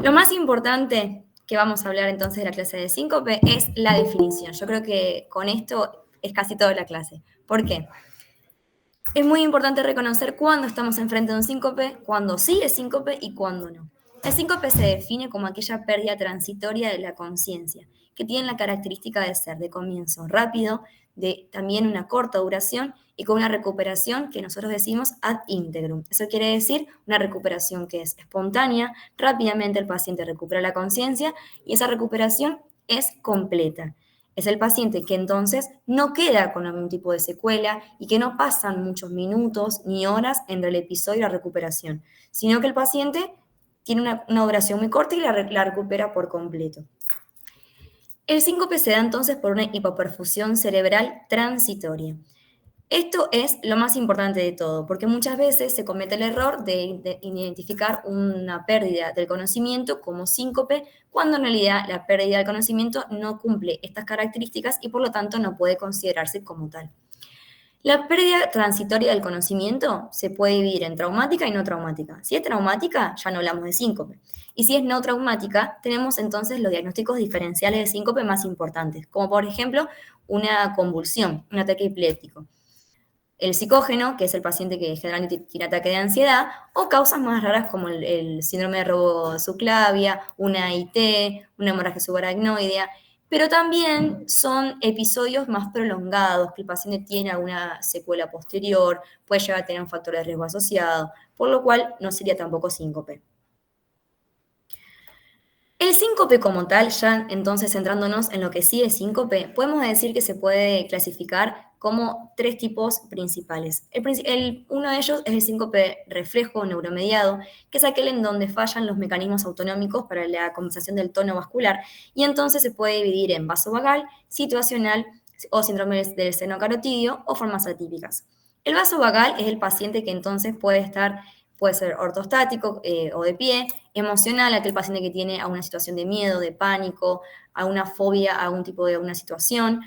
lo más importante que vamos a hablar entonces de la clase de síncope es la definición. Yo creo que con esto es casi toda la clase. ¿Por qué? Es muy importante reconocer cuándo estamos enfrente de un síncope, cuándo sí es síncope y cuándo no. El síncope se define como aquella pérdida transitoria de la conciencia, que tiene la característica de ser de comienzo rápido, de también una corta duración y con una recuperación que nosotros decimos ad integrum. Eso quiere decir una recuperación que es espontánea, rápidamente el paciente recupera la conciencia y esa recuperación es completa. Es el paciente que entonces no queda con algún tipo de secuela y que no pasan muchos minutos ni horas entre el episodio y la recuperación, sino que el paciente tiene una duración muy corta y la recupera por completo. El síncope se da entonces por una hipoperfusión cerebral transitoria. Esto es lo más importante de todo, porque muchas veces se comete el error de identificar una pérdida del conocimiento como síncope, cuando en realidad la pérdida del conocimiento no cumple estas características y por lo tanto no puede considerarse como tal. La pérdida transitoria del conocimiento se puede dividir en traumática y no traumática. Si es traumática, ya no hablamos de síncope. Y si es no traumática, tenemos entonces los diagnósticos diferenciales de síncope más importantes, como por ejemplo una convulsión, un ataque epiléptico. El psicógeno, que es el paciente que generalmente tiene ataque de ansiedad, o causas más raras como el síndrome de robo subclavia, una IT, una hemorragia subaracnoidea, pero también son episodios más prolongados, que el paciente tiene alguna secuela posterior, puede llegar a tener un factor de riesgo asociado, por lo cual no sería tampoco síncope. El síncope como tal, ya entonces centrándonos en lo que sí es síncope, podemos decir que se puede clasificar como tres tipos principales. Uno de ellos es el síncope reflejo neuromediado, que es aquel en donde fallan los mecanismos autonómicos para la compensación del tono vascular, y entonces se puede dividir en vasovagal, situacional o síndrome del seno carotidio o formas atípicas. El vasovagal es el paciente que entonces puede ser ortostático o de pie, emocional, aquel paciente que tiene alguna situación de miedo, de pánico, alguna fobia, algún tipo de alguna situación.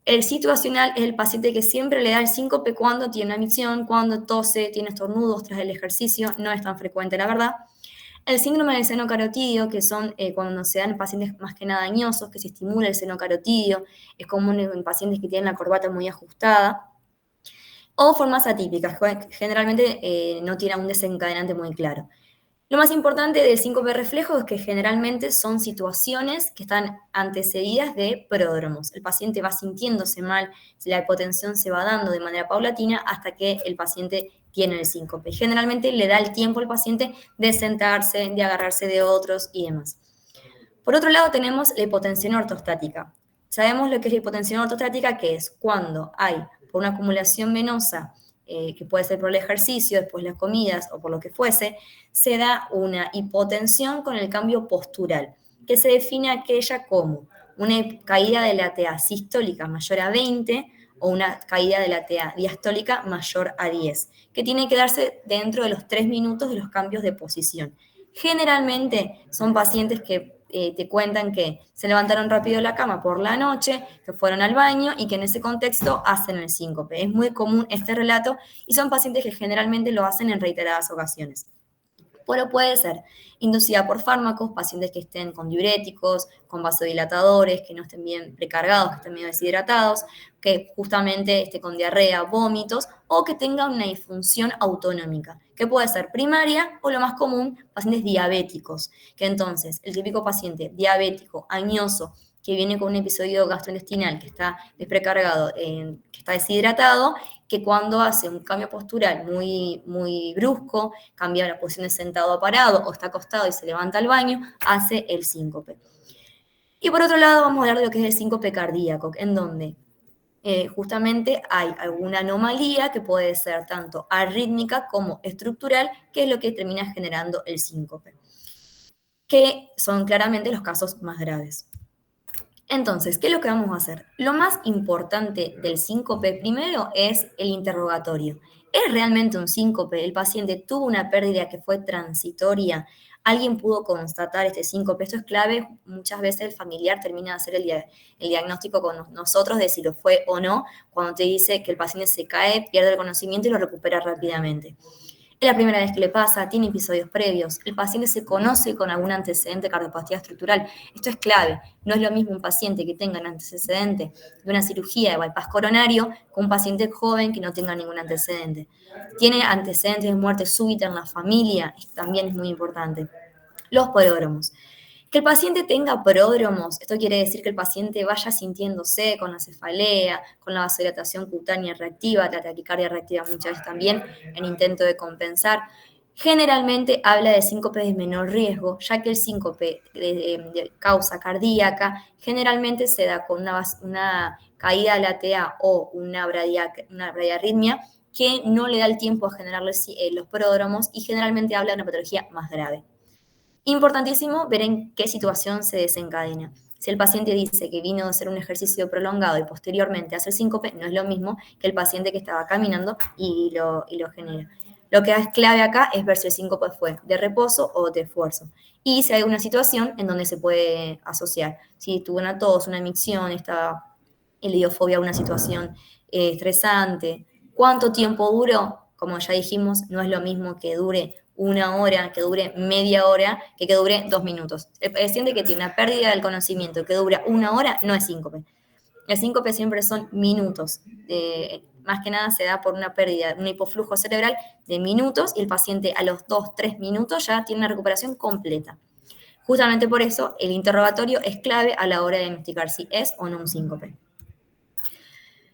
El situacional es el paciente que siempre le da el síncope cuando tiene una micción, cuando tose, tiene estornudos tras el ejercicio, no es tan frecuente la verdad. El síndrome del seno carotidio, que son cuando se dan en pacientes más que nada dañosos, que se estimula el seno carotidio, es común en pacientes que tienen la corbata muy ajustada. O formas atípicas, que generalmente no tienen un desencadenante muy claro. Lo más importante del síncope reflejo es que generalmente son situaciones que están antecedidas de pródromos. El paciente va sintiéndose mal, la hipotensión se va dando de manera paulatina hasta que el paciente tiene el síncope. Generalmente le da el tiempo al paciente de sentarse, de agarrarse de otros y demás. Por otro lado tenemos la hipotensión ortostática. Sabemos lo que es la hipotensión ortostática, que es cuando hay, por una acumulación venosa, que puede ser por el ejercicio, después las comidas o por lo que fuese, se da una hipotensión con el cambio postural, que se define aquella como una caída de la TA sistólica mayor a 20 o una caída de la TA diastólica mayor a 10, que tiene que darse dentro de los 3 minutos de los cambios de posición. Generalmente son pacientes que te cuentan que se levantaron rápido de la cama por la noche, que fueron al baño y que en ese contexto hacen el síncope. Es muy común este relato y son pacientes que generalmente lo hacen en reiteradas ocasiones. Pero puede ser inducida por fármacos, pacientes que estén con diuréticos, con vasodilatadores, que no estén bien precargados, que estén medio deshidratados, que justamente esté con diarrea, vómitos, o que tenga una disfunción autonómica, que puede ser primaria o lo más común, pacientes diabéticos, que entonces el típico paciente diabético, añoso, que viene con un episodio gastrointestinal que está desprecargado, que está deshidratado, que cuando hace un cambio postural muy, muy brusco, cambia la posición de sentado a parado o está acostado y se levanta al baño, hace el síncope. Y por otro lado vamos a hablar de lo que es el síncope cardíaco, en donde justamente hay alguna anomalía que puede ser tanto arrítmica como estructural, que es lo que termina generando el síncope, que son claramente los casos más graves. Entonces, ¿qué es lo que vamos a hacer? Lo más importante del síncope primero es el interrogatorio. ¿Es realmente un síncope? ¿El paciente tuvo una pérdida que fue transitoria? ¿Alguien pudo constatar este síncope? Esto es clave. Muchas veces el familiar termina de hacer el diagnóstico con nosotros de si lo fue o no, cuando te dice que el paciente se cae, pierde el conocimiento y lo recupera rápidamente. Es la primera vez que le pasa, tiene episodios previos, el paciente se conoce con algún antecedente de cardiopatía estructural. Esto es clave. No es lo mismo un paciente que tenga un antecedente de una cirugía de bypass coronario que un paciente joven que no tenga ningún antecedente. Tiene antecedentes de muerte súbita en la familia, también es muy importante. Los pródromos. Que el paciente tenga pródromos, esto quiere decir que el paciente vaya sintiéndose con la cefalea, con la vasodilatación cutánea reactiva, la taquicardia reactiva muchas veces también, en intento de compensar. Generalmente habla de síncopes de menor riesgo, ya que el síncope de causa cardíaca generalmente se da con una caída de la TA o una bradiarritmia que no le da el tiempo a generarle los pródromos y generalmente habla de una patología más grave. Importantísimo ver en qué situación se desencadena. Si el paciente dice que vino a hacer un ejercicio prolongado y posteriormente hace el síncope, no es lo mismo que el paciente que estaba caminando y lo genera. Lo que es clave acá es ver si el síncope fue de reposo o de esfuerzo. Y si hay una situación en donde se puede asociar. Si tuvo una tos, una micción, estaba heliofobia, una situación estresante. ¿Cuánto tiempo duró? Como ya dijimos, no es lo mismo que dure 1 hora, que dure media hora, que dure 2 minutos. El paciente que tiene una pérdida del conocimiento que dura 1 hora no es síncope. El síncope siempre son minutos. Más que nada se da por una pérdida, un hipoflujo cerebral de minutos y el paciente a los 2-3 minutos ya tiene una recuperación completa. Justamente por eso el interrogatorio es clave a la hora de investigar si es o no un síncope.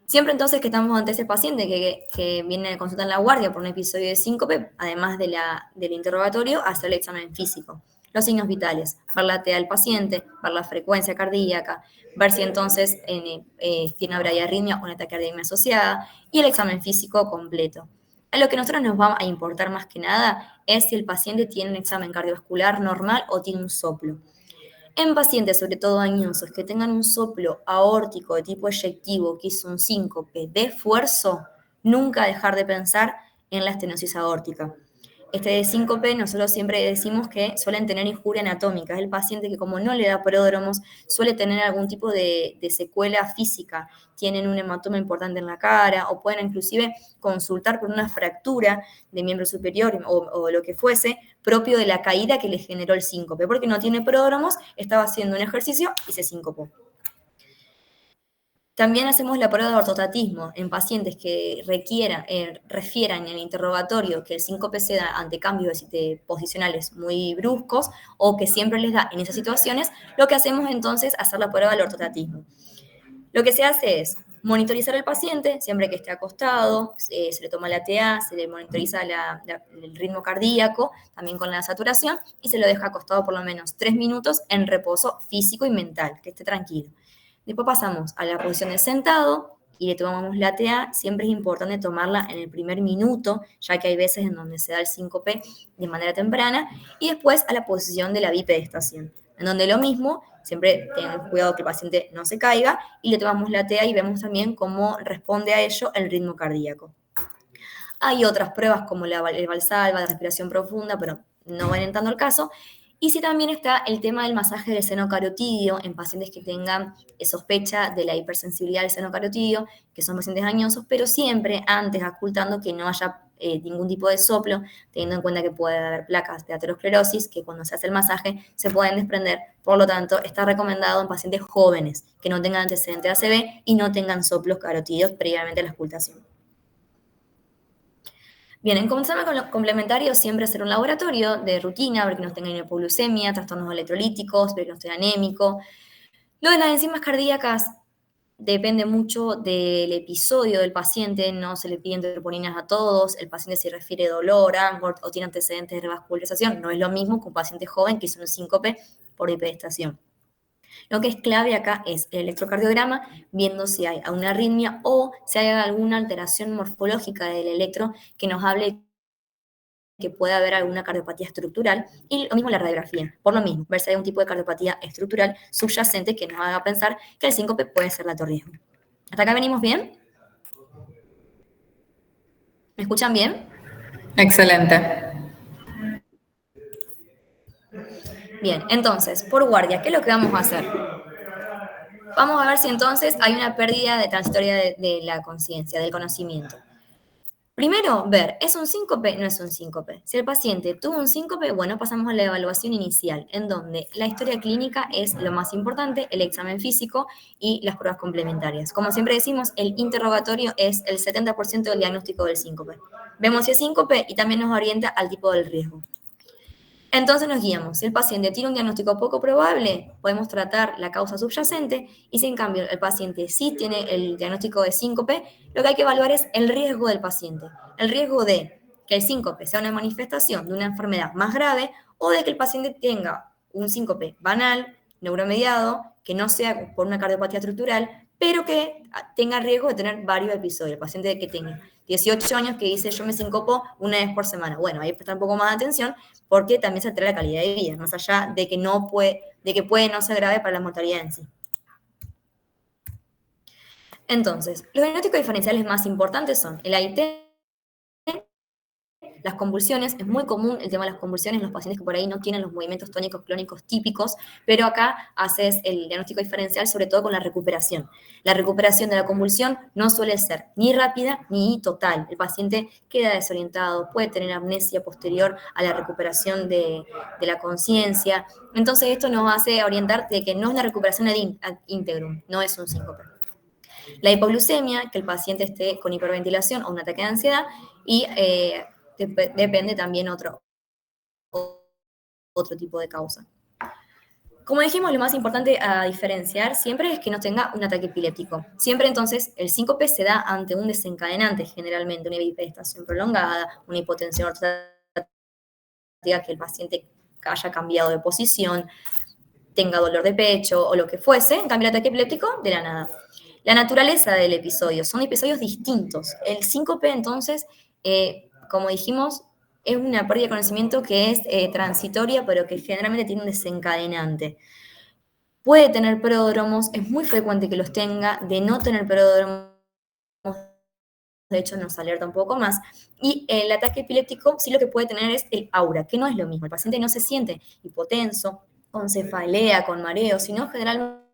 Siempre entonces que estamos ante ese paciente que viene a consulta en la guardia por un episodio de síncope, además del interrogatorio, hacer el examen físico. Los signos vitales, ver la TA del paciente, ver la frecuencia cardíaca, ver si entonces tiene una bradiarritmia o una taquicardia asociada, y el examen físico completo. A lo que a nosotros nos va a importar más que nada es si el paciente tiene un examen cardiovascular normal o tiene un soplo. En pacientes, sobre todo añosos, que tengan un soplo aórtico de tipo eyectivo, que hizo un síncope de esfuerzo, nunca dejar de pensar en la estenosis aórtica. Este síncope, nosotros siempre decimos que suelen tener injuria anatómica. Es el paciente que, como no le da pródromos, suele tener algún tipo de secuela física. Tienen un hematoma importante en la cara o pueden inclusive consultar por una fractura de miembro superior o lo que fuese, propio de la caída que le generó el síncope. Porque no tiene pródromos, estaba haciendo un ejercicio y se síncopó. También hacemos la prueba de ortostatismo en pacientes que refieran en el interrogatorio que el síncope se da ante cambios posicionales muy bruscos o que siempre les da en esas situaciones. Lo que hacemos entonces es hacer la prueba del ortostatismo. Lo que se hace es monitorizar al paciente siempre que esté acostado, se le toma la TA, se le monitoriza el ritmo cardíaco, también con la saturación, y se lo deja acostado por lo menos 3 minutos en reposo físico y mental, que esté tranquilo. Después pasamos a la posición de sentado y le tomamos la TA. Siempre es importante tomarla en el primer minuto, ya que hay veces en donde se da el síncope de manera temprana. Y después a la posición de la bipedestación, en donde lo mismo, siempre tengan cuidado que el paciente no se caiga y le tomamos la TA y vemos también cómo responde a ello el ritmo cardíaco. Hay otras pruebas como el Valsalva, la respiración profunda, pero no van entrando al caso. Y sí también está el tema del masaje del seno carotidio en pacientes que tengan sospecha de la hipersensibilidad del seno carotidio, que son pacientes dañosos, pero siempre antes ocultando que no haya ningún tipo de soplo, teniendo en cuenta que puede haber placas de aterosclerosis que cuando se hace el masaje se pueden desprender. Por lo tanto, está recomendado en pacientes jóvenes que no tengan antecedentes de ACV y no tengan soplos carotidios previamente a la auscultación. Bien, en consumos complementarios siempre hacer un laboratorio de rutina, ver que no tenga hipoglucemia, trastornos electrolíticos, ver que no esté anémico. Lo de las enzimas cardíacas depende mucho del episodio del paciente, no se le piden troponinas a todos, el paciente si refiere dolor, angor o tiene antecedentes de revascularización, no es lo mismo que un paciente joven que hizo un síncope por hiperestación. Lo que es clave acá es el electrocardiograma, viendo si hay una arritmia o si hay alguna alteración morfológica del electro que nos hable que puede haber alguna cardiopatía estructural, y lo mismo la radiografía, por lo mismo, ver si hay un tipo de cardiopatía estructural subyacente que nos haga pensar que el síncope puede ser de alto riesgo. ¿Hasta acá venimos bien? ¿Me escuchan bien? Excelente. Bien, entonces, por guardia, ¿qué es lo que vamos a hacer? Vamos a ver si entonces hay una pérdida de transitoria de la conciencia, del conocimiento. Primero, ver, ¿es un síncope? No es un síncope. Si el paciente tuvo un síncope, bueno, pasamos a la evaluación inicial, en donde la historia clínica es lo más importante, el examen físico y las pruebas complementarias. Como siempre decimos, el interrogatorio es el 70% del diagnóstico del síncope. Vemos si es síncope y también nos orienta al tipo del riesgo. Entonces nos guiamos. Si el paciente tiene un diagnóstico poco probable, podemos tratar la causa subyacente, y si en cambio el paciente sí tiene el diagnóstico de síncope, lo que hay que evaluar es el riesgo del paciente. El riesgo de que el síncope sea una manifestación de una enfermedad más grave o de que el paciente tenga un síncope banal, neuromediado, que no sea por una cardiopatía estructural, pero que tenga riesgo de tener varios episodios. El paciente que tenga 18 años que dice yo me sincopo una vez por semana. Bueno, ahí prestar un poco más de atención porque también se altera la calidad de vida, más allá de que puede no ser grave para la mortalidad en sí. Entonces, los diagnósticos diferenciales más importantes son el AIT, las convulsiones. Es muy común el tema de las convulsiones en los pacientes que por ahí no tienen los movimientos tónicos clónicos típicos, pero acá haces el diagnóstico diferencial sobre todo con la recuperación. La recuperación de la convulsión no suele ser ni rápida ni total. El paciente queda desorientado, puede tener amnesia posterior a la recuperación de la conciencia. Entonces esto nos hace orientar de que no es una recuperación ad integrum, no es un síncope. La hipoglucemia, que el paciente esté con hiperventilación o un ataque de ansiedad, y depende también otro tipo de causa. Como dijimos, lo más importante a diferenciar siempre es que no tenga un ataque epiléptico. Siempre entonces el síncope se da ante un desencadenante, generalmente una hiperestación prolongada, una hipotensión ortostática, que el paciente haya cambiado de posición, tenga dolor de pecho o lo que fuese. En cambio el ataque epiléptico, de la nada. La naturaleza del episodio, son episodios distintos. El síncope entonces, como dijimos, es una pérdida de conocimiento que es transitoria, pero que generalmente tiene un desencadenante. Puede tener pródromos, es muy frecuente que los tenga. De no tener pródromos, de hecho nos alerta un poco más. Y el ataque epiléptico sí lo que puede tener es el aura, que no es lo mismo. El paciente no se siente hipotenso, con cefalea, con mareo, sino generalmente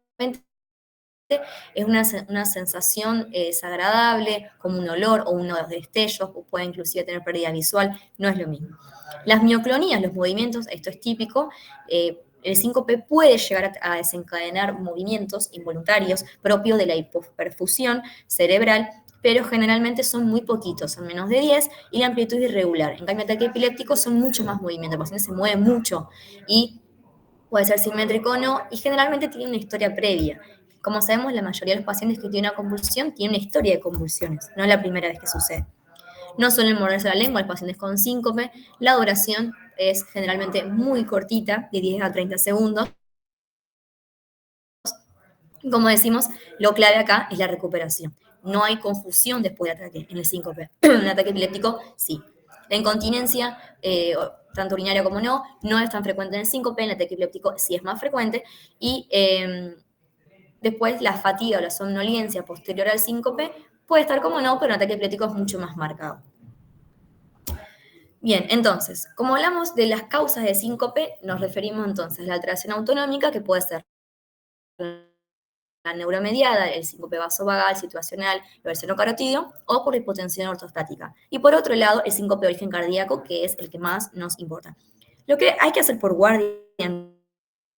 es una sensación desagradable, como un olor o unos destellos, o puede inclusive tener pérdida visual, no es lo mismo. Las mioclonías, los movimientos, esto es típico, El síncope puede llegar a desencadenar movimientos involuntarios propios de la hipoperfusión cerebral, pero generalmente son muy poquitos, son menos de 10 y la amplitud es irregular. En cambio, el ataque epiléptico son mucho más movimientos, el paciente se mueve mucho y puede ser simétrico o no, y generalmente tiene una historia previa. Como sabemos, la mayoría de los pacientes que tienen una convulsión tienen una historia de convulsiones, no es la primera vez que sucede. No suelen morderse la lengua, los pacientes con síncope, la duración es generalmente muy cortita, de 10 a 30 segundos. Como decimos, lo clave acá es la recuperación. No hay confusión después de ataque en el síncope. En el ataque epiléptico, sí. La incontinencia, tanto urinaria como no es tan frecuente en el síncope, en el ataque epiléptico sí es más frecuente. Y después la fatiga o la somnolencia posterior al síncope puede estar como no, pero en el ataque epiléptico es mucho más marcado. Bien, entonces, como hablamos de las causas de síncope, nos referimos entonces a la alteración autonómica, que puede ser la neuromediada, el síncope vasovagal, situacional, el senocarotidio, o por hipotensión ortostática. Y por otro lado, el síncope de origen cardíaco, que es el que más nos importa. Lo que hay que hacer por guardia,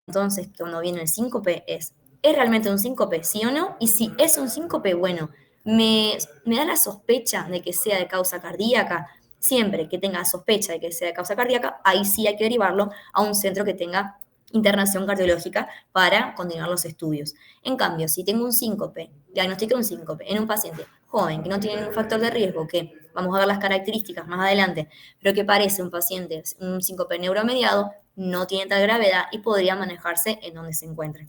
entonces, cuando viene el síncope, ¿es realmente un síncope, sí o no? Y si es un síncope, bueno, me da la sospecha de que sea de causa cardíaca. Siempre que tenga sospecha de que sea de causa cardíaca, ahí sí hay que derivarlo a un centro que tenga internación cardiológica para continuar los estudios. En cambio, si tengo un síncope, diagnostico un síncope en un paciente joven que no tiene un factor de riesgo, que vamos a ver las características más adelante, pero que parece un paciente, un síncope neuromediado, no tiene tal gravedad y podría manejarse en donde se encuentre.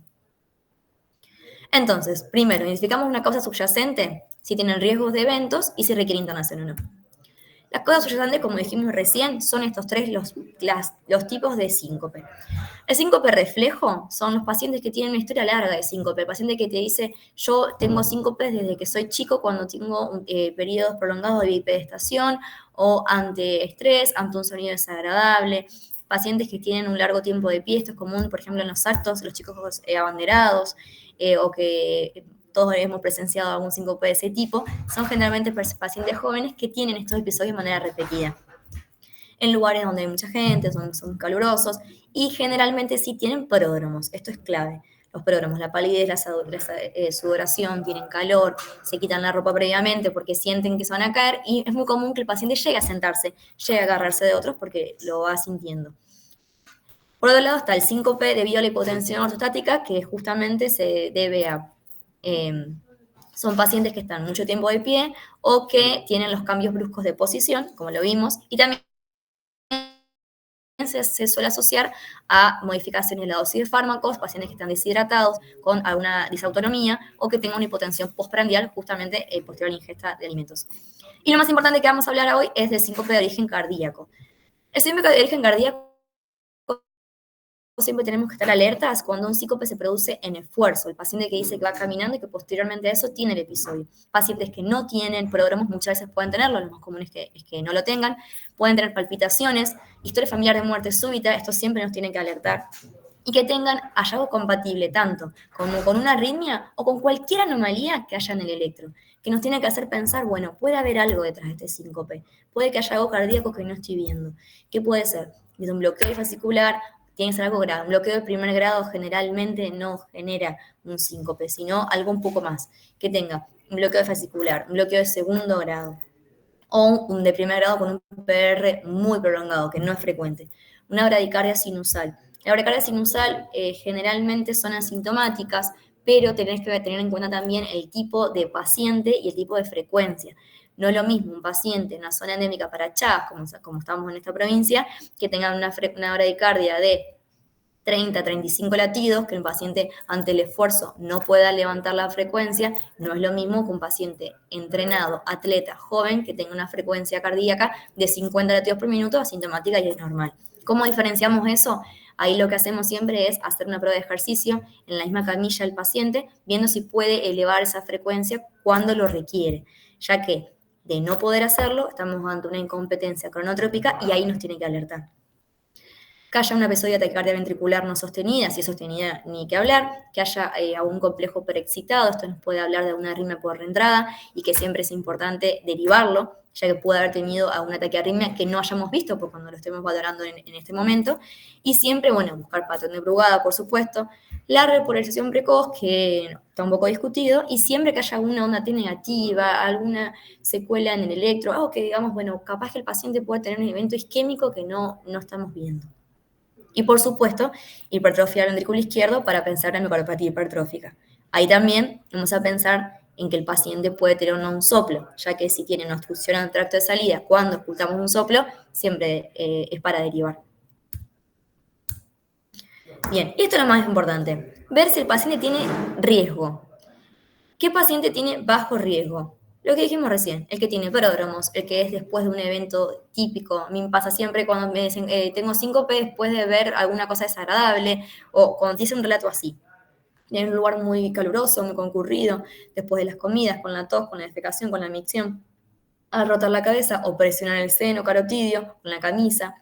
Entonces, primero, identificamos una causa subyacente, si tienen riesgos de eventos y si requiere internación o no. Las causas subyacentes, como dijimos recién, son estos tres los tipos de síncope. El síncope reflejo son los pacientes que tienen una historia larga de síncope. El paciente que te dice, yo tengo síncopes desde que soy chico, cuando tengo periodos prolongados de bipedestación o ante estrés, ante un sonido desagradable. Pacientes que tienen un largo tiempo de pie, esto es común, por ejemplo, en los actos, los chicos abanderados, o que todos hemos presenciado algún síncope de ese tipo, son generalmente pacientes jóvenes que tienen estos episodios de manera repetida. En lugares donde hay mucha gente, son calurosos, y generalmente sí tienen pródromos, esto es clave. Los pródromos, la palidez, la sudoración, tienen calor, se quitan la ropa previamente porque sienten que se van a caer, y es muy común que el paciente llegue a sentarse, llegue a agarrarse de otros porque lo va sintiendo. Por otro lado está el síncope debido a la hipotensión ortostática, que justamente se debe a... son pacientes que están mucho tiempo de pie o que tienen los cambios bruscos de posición, como lo vimos, y también se suele asociar a modificaciones en la dosis de fármacos, pacientes que están deshidratados con alguna disautonomía o que tengan una hipotensión postprandial justamente posterior a la ingesta de alimentos. Y lo más importante que vamos a hablar hoy es del síncope de origen cardíaco. El síncope de origen cardíaco siempre tenemos que estar alertas cuando un síncope se produce en esfuerzo. El paciente que dice que va caminando y que posteriormente a eso tiene el episodio. Pacientes que no tienen pródromos muchas veces pueden tenerlo, lo más común es que no lo tengan. Pueden tener palpitaciones, historia familiar de muerte súbita, esto siempre nos tiene que alertar. Y que tengan hallazgo compatible tanto como con una arritmia o con cualquier anomalía que haya en el electro, que nos tiene que hacer pensar, bueno, puede haber algo detrás de este síncope, puede que haya algo cardíaco que no estoy viendo. ¿Qué puede ser? Desde un bloqueo fascicular, tiene que ser algo grave. Un bloqueo de primer grado generalmente no genera un síncope, sino algo un poco más, que tenga un bloqueo fascicular, un bloqueo de segundo grado, o un de primer grado con un PR muy prolongado, que no es frecuente. Una bradicardia sinusal. La bradicardia sinusal generalmente son asintomáticas, pero tenés que tener en cuenta también el tipo de paciente y el tipo de frecuencia. No es lo mismo un paciente en una zona endémica para Chas, como estamos en esta provincia, que tenga una bradicardia de 30, 35 latidos, que un paciente ante el esfuerzo no pueda levantar la frecuencia. No es lo mismo que un paciente entrenado, atleta, joven, que tenga una frecuencia cardíaca de 50 latidos por minuto, asintomática y es normal. ¿Cómo diferenciamos eso? Ahí lo que hacemos siempre es hacer una prueba de ejercicio en la misma camilla del paciente, viendo si puede elevar esa frecuencia cuando lo requiere, ya que de no poder hacerlo, estamos ante una incompetencia cronotrópica y ahí nos tiene que alertar. que haya un episodio de taquicardia ventricular no sostenida, si es sostenida ni que hablar, que haya algún complejo preexcitado, esto nos puede hablar de una arritmia por reentrada y que siempre es importante derivarlo, ya que puede haber tenido alguna taquiarritmia que no hayamos visto por cuando lo estemos valorando en este momento, y siempre, bueno, buscar patrón de Brugada, por supuesto, la repolarización precoz, que está un poco discutido, y siempre que haya alguna onda T negativa, alguna secuela en el electro, algo que digamos, bueno, capaz que el paciente puede tener un evento isquémico que no estamos viendo. Y por supuesto, hipertrofia del ventrículo izquierdo para pensar en miocardiopatía hipertrófica. Ahí también vamos a pensar en que el paciente puede tener un soplo, ya que si tiene una obstrucción al tracto de salida, cuando ocultamos un soplo, siempre es para derivar. Bien, esto es lo más importante, ver si el paciente tiene riesgo. ¿Qué paciente tiene bajo riesgo? Lo que dijimos recién, el que tiene pródromos, el que es después de un evento típico. A mí me pasa siempre cuando me dicen, tengo síncope después de ver alguna cosa desagradable, o cuando te dicen un relato así. En un lugar muy caluroso, muy concurrido, después de las comidas, con la tos, con la defecación, con la micción, al rotar la cabeza o presionar el seno carotidio con la camisa,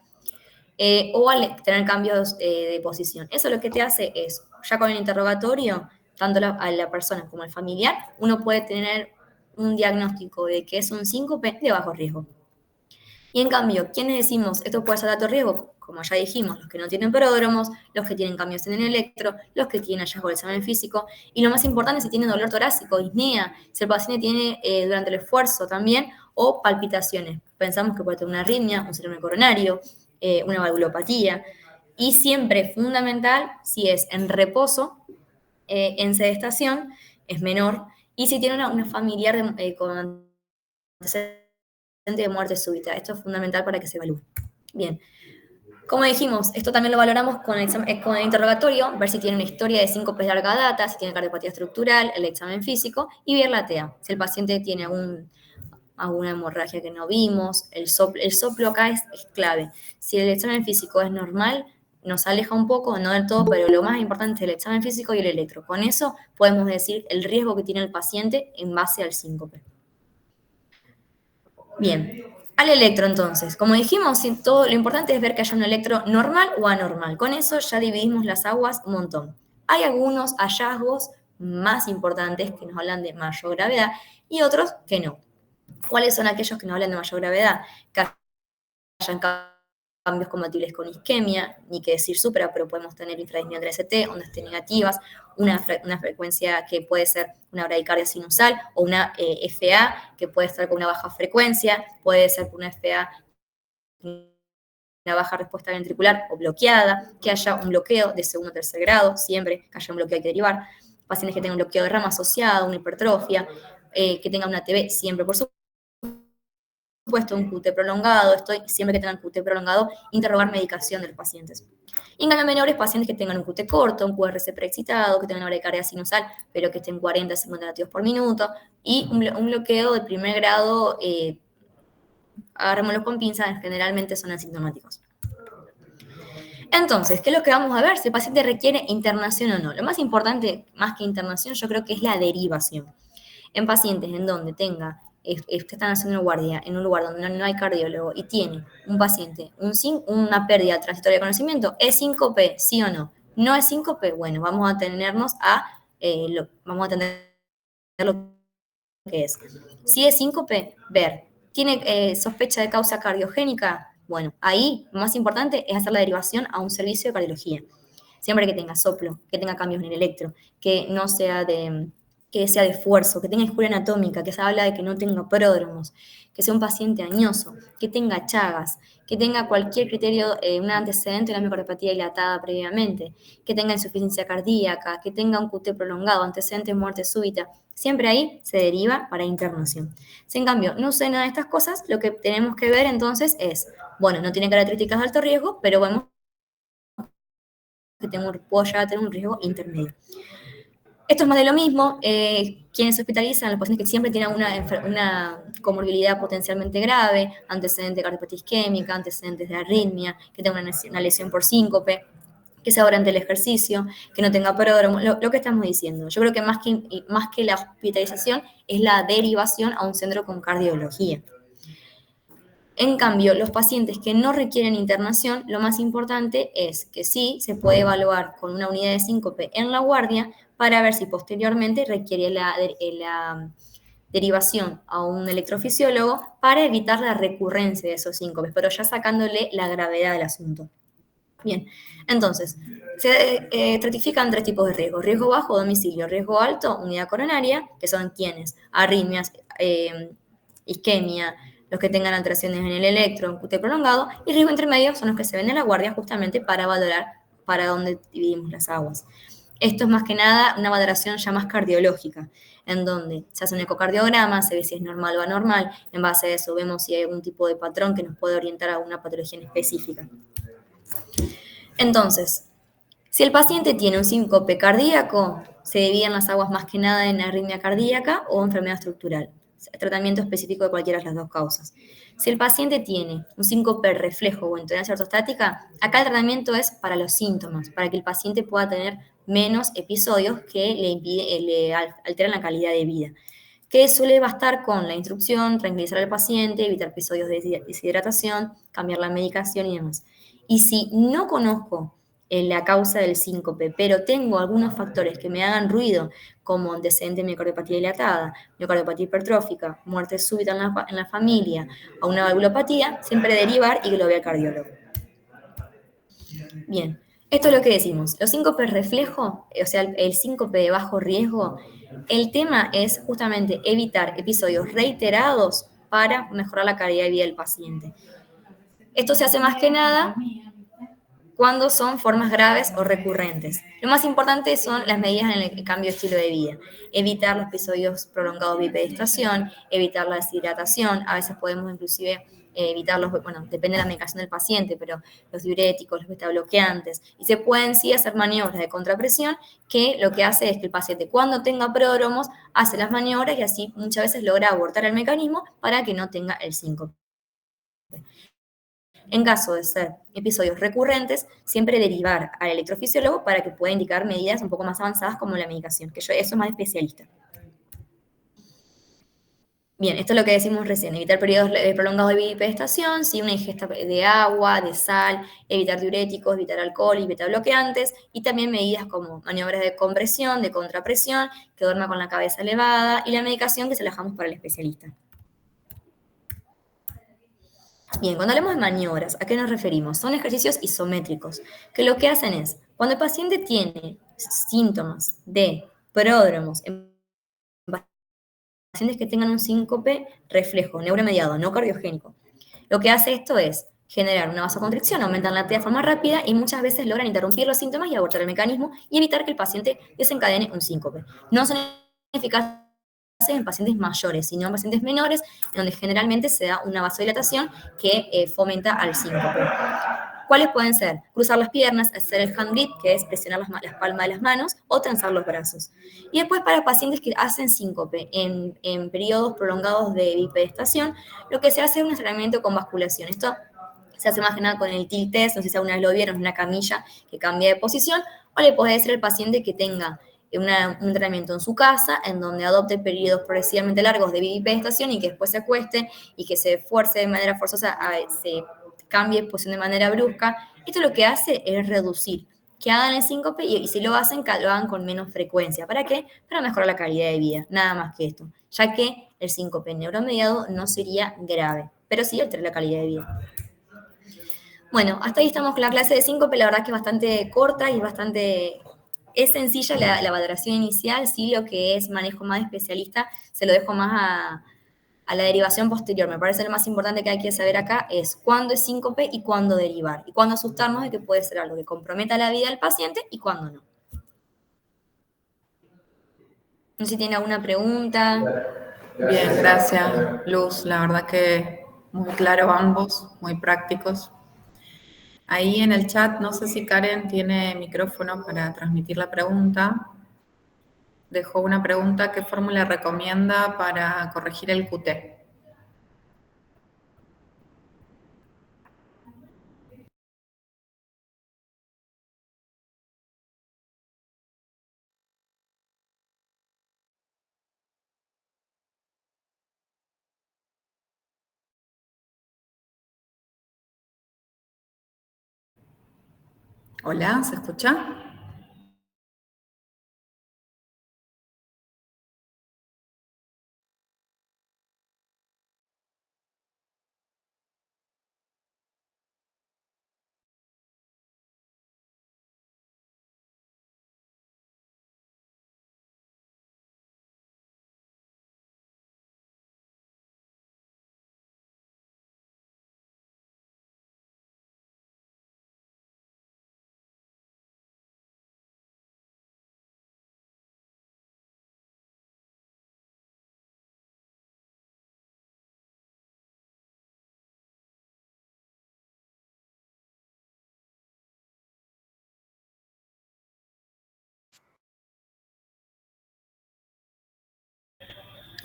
o al tener cambios de posición. Eso lo que te hace es, ya con el interrogatorio, tanto a la persona como al familiar, uno puede tener un diagnóstico de que es un síncope de bajo riesgo. Y en cambio, ¿quiénes decimos esto puede ser de alto riesgo? Como ya dijimos, los que no tienen pródromos, los que tienen cambios en el electro, los que tienen hallazgo del examen físico, y lo más importante, si tienen dolor torácico, disnea, si el paciente tiene durante el esfuerzo también, o palpitaciones. Pensamos que puede tener una arritmia, un síndrome coronario, una valvulopatía, y siempre fundamental, si es en reposo, en sedestación, es menor, y si tiene una familiar con antecedentes de muerte súbita. Esto es fundamental para que se evalúe. Bien. Como dijimos, esto también lo valoramos con el interrogatorio, ver si tiene una historia de síncopes de larga data, si tiene cardiopatía estructural, el examen físico, y ver la TEA. Si el paciente tiene alguna hemorragia que no vimos, el soplo acá es clave. Si el examen físico es normal, nos aleja un poco, no del todo, pero lo más importante es el examen físico y el electro. Con eso podemos decir el riesgo que tiene el paciente en base al síncope. Bien, al electro entonces, como dijimos, todo lo importante es ver que haya un electro normal o anormal. Con eso ya dividimos las aguas un montón. Hay algunos hallazgos más importantes que nos hablan de mayor gravedad y otros que no. ¿Cuáles son aquellos que nos hablan de mayor gravedad? Que hayan cambios compatibles con isquemia, ni que decir supra, pero podemos tener infradisnea del ST, ondas T negativas, una frecuencia que puede ser una bradicardia sinusal o una FA que puede estar con una baja frecuencia, puede ser con una FA una baja respuesta ventricular o bloqueada, que haya un bloqueo de segundo o tercer grado, siempre que haya un bloqueo hay que derivar, pacientes que tengan un bloqueo de rama asociado, una hipertrofia, que tengan una TB, siempre por supuesto un QT prolongado, siempre que tengan QT prolongado, interrogar medicación de los pacientes. Y en cambio menores, pacientes que tengan un QT corto, un QRC preexcitado, que tengan una bradicardia sinusal, pero que estén 40 a 50 latidos por minuto, y un bloqueo de primer grado, agarrémoslo con pinzas, generalmente son asintomáticos. Entonces, ¿qué es lo que vamos a ver? Si el paciente requiere internación o no. Lo más importante, más que internación, yo creo que es la derivación. En pacientes en donde están haciendo guardia en un lugar donde no hay cardiólogo y tiene un paciente una pérdida transitoria de conocimiento, ¿es síncope, sí o no? ¿No es síncope? Bueno, vamos a tenernos vamos a tener lo que es. Si es síncope, ver. ¿Tiene sospecha de causa cardiogénica? Bueno, ahí lo más importante es hacer la derivación a un servicio de cardiología. Siempre que tenga soplo, que tenga cambios en el electro, que no sea que sea de esfuerzo, que tenga discuria anatómica, que se habla de que no tenga pródromos, que sea un paciente añoso, que tenga chagas, que tenga cualquier criterio, un antecedente de una miocardiopatía dilatada previamente, que tenga insuficiencia cardíaca, que tenga un QT prolongado, antecedente de muerte súbita. Siempre ahí se deriva para internación. Si en cambio no sé nada de estas cosas, lo que tenemos que ver entonces es, bueno, no tiene características de alto riesgo, pero vemos que puedo llegar a tener un riesgo intermedio. Esto es más de lo mismo, quienes se hospitalizan, los pacientes que siempre tienen una comorbilidad potencialmente grave, antecedentes de cardiopatía isquémica, antecedentes de arritmia, que tengan una lesión por síncope, que sea durante el ejercicio, que no tenga pródromo, lo que estamos diciendo. Yo creo que más que la hospitalización es la derivación a un centro con cardiología. En cambio, los pacientes que no requieren internación, lo más importante es que sí se puede evaluar con una unidad de síncope en la guardia para ver si posteriormente requiere la derivación a un electrofisiólogo para evitar la recurrencia de esos síncopes, pero ya sacándole la gravedad del asunto. Bien, entonces, se estratifican 3 tipos de riesgos. Riesgo bajo, domicilio. Riesgo alto, unidad coronaria, que son quienes, arritmias, isquemia, los que tengan alteraciones en el electro, en QT prolongado, y riesgo intermedio son los que se ven en la guardia justamente para valorar para dónde dividimos las aguas. Esto es más que nada una valoración ya más cardiológica, en donde se hace un ecocardiograma, se ve si es normal o anormal, en base a eso vemos si hay algún tipo de patrón que nos puede orientar a una patología en específica. Entonces, si el paciente tiene un síncope cardíaco, se dividen las aguas más que nada en arritmia cardíaca o enfermedad estructural, tratamiento específico de cualquiera de las dos causas. Si el paciente tiene un síncope reflejo o intolerancia ortostática, acá el tratamiento es para los síntomas, para que el paciente pueda tener menos episodios que le alteran la calidad de vida, que suele bastar con la instrucción, tranquilizar al paciente, evitar episodios de deshidratación, cambiar la medicación y demás. Y si no conozco la causa del síncope, pero tengo algunos factores que me hagan ruido, como antecedente de miocardiopatía dilatada, miocardiopatía hipertrófica, muerte súbita en la familia, o una valvulopatía, siempre derivar y que lo vea el cardiólogo. Bien, esto es lo que decimos. Los síncopes reflejo, o sea, el síncope de bajo riesgo, el tema es justamente evitar episodios reiterados para mejorar la calidad de vida del paciente. Esto se hace más que nada cuando son formas graves o recurrentes. Lo más importante son las medidas en el cambio de estilo de vida. Evitar los episodios prolongados de bipedestación, evitar la deshidratación, a veces podemos inclusive evitarlos, bueno, depende de la medicación del paciente, pero los diuréticos, los betabloqueantes, y se pueden sí hacer maniobras de contrapresión que lo que hace es que el paciente cuando tenga pródromos hace las maniobras y así muchas veces logra abortar el mecanismo para que no tenga el síncope. En caso de ser episodios recurrentes, siempre derivar al electrofisiólogo para que pueda indicar medidas un poco más avanzadas como la medicación, que eso es más especialista. Bien, esto es lo que decimos recién, evitar periodos prolongados de bipedestación, sí, una ingesta de agua, de sal, evitar diuréticos, evitar alcohol y betabloqueantes, y también medidas como maniobras de compresión, de contrapresión, que duerma con la cabeza elevada, y la medicación que se la dejamos para el especialista. Bien, cuando hablamos de maniobras, ¿a qué nos referimos? Son ejercicios isométricos, que lo que hacen es, cuando el paciente tiene síntomas de pródromos en pacientes que tengan un síncope reflejo, neuromediado, no cardiogénico, lo que hace esto es generar una vasoconstricción, aumentan la arteria de forma rápida y muchas veces logran interrumpir los síntomas y abortar el mecanismo y evitar que el paciente desencadene un síncope. No son eficaces en pacientes mayores, sino en pacientes menores, donde generalmente se da una vasodilatación que fomenta al síncope. ¿Cuáles pueden ser? Cruzar las piernas, hacer el hand grip, que es presionar las palmas de las manos, o tensar los brazos. Y después para pacientes que hacen síncope en periodos prolongados de bipedestación, lo que se hace es un entrenamiento con basculación. Esto se hace más que nada con el tilt test, no sé si alguna vez lo vieron, una camilla que cambia de posición, o le puede decir al paciente que tenga un entrenamiento en su casa, en donde adopte periodos progresivamente largos de bipedestación y que después se acueste y que se esfuerce de manera forzosa, se cambie de posición de manera brusca. Esto lo que hace es reducir que hagan el síncope y si lo hacen, que lo hagan con menos frecuencia. ¿Para qué? Para mejorar la calidad de vida, nada más que esto, ya que el síncope neuromediado no sería grave, pero sí altera la calidad de vida. Bueno, hasta ahí estamos con la clase de síncope, la verdad que es bastante corta y es sencilla la valoración inicial, sí, lo que es manejo más especialista se lo dejo más a la derivación posterior. Me parece lo más importante que hay que saber acá es cuándo es síncope y cuándo derivar, y cuándo asustarnos de que puede ser algo que comprometa la vida del paciente y cuándo no. No sé si tiene alguna pregunta. Bien, gracias, Luz. La verdad que muy claro ambos, muy prácticos. Ahí en el chat, no sé si Karen tiene micrófono para transmitir la pregunta. Dejó una pregunta, ¿qué fórmula recomienda para corregir el QT? Hola, ¿se escucha?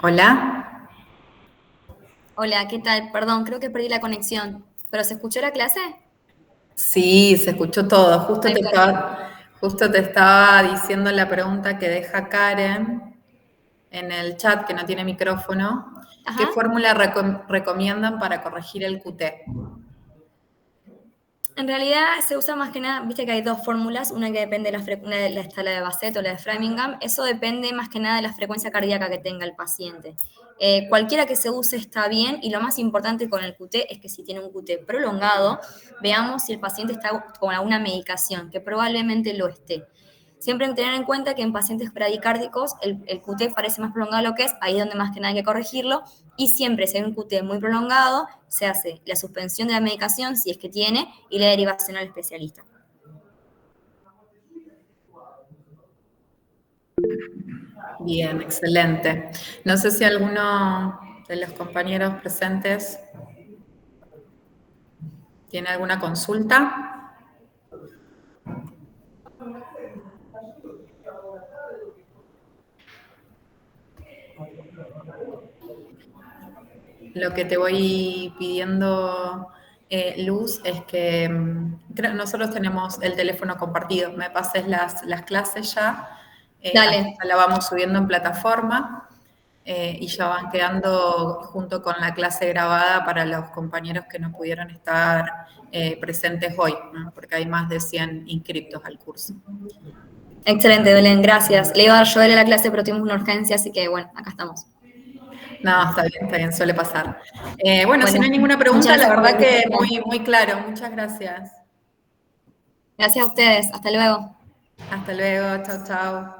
Hola. Hola, ¿qué tal? Perdón, creo que perdí la conexión. ¿Pero se escuchó la clase? Sí, se escuchó todo. Ay, perfecto. Justo te estaba diciendo la pregunta que deja Karen en el chat, que no tiene micrófono. ¿Qué Ajá. fórmula recomiendan para corregir el QT? En realidad se usa más que nada, viste que hay dos fórmulas, una que depende de una de la escala de Bassett o la de Framingham, eso depende más que nada de la frecuencia cardíaca que tenga el paciente. Cualquiera que se use está bien y lo más importante con el QT es que si tiene un QT prolongado, veamos si el paciente está con alguna medicación, que probablemente lo esté. Siempre hay que tener en cuenta que en pacientes bradicárdicos el QT parece más prolongado de lo que es, ahí es donde más que nada hay que corregirlo, y siempre si hay un QT muy prolongado, se hace la suspensión de la medicación, si es que tiene, y la derivación al especialista. Bien, excelente. No sé si alguno de los compañeros presentes tiene alguna consulta. Lo que te voy pidiendo, Luz, es que nosotros tenemos el teléfono compartido. Me pases las clases ya. Dale, La vamos subiendo en plataforma y ya van quedando junto con la clase grabada para los compañeros que no pudieron estar presentes hoy, ¿no? Porque hay más de 100 inscriptos al curso. excelente, Belén, gracias. Le iba a dar yo a la clase, pero tuvimos una urgencia, así que bueno, acá estamos. No, está bien, suele pasar. Bueno, si Bueno, no hay ninguna muchas pregunta, la gracias por la verdad que invitación. muy claro. Muchas gracias. Gracias a ustedes, hasta luego. Hasta luego, chao, chao.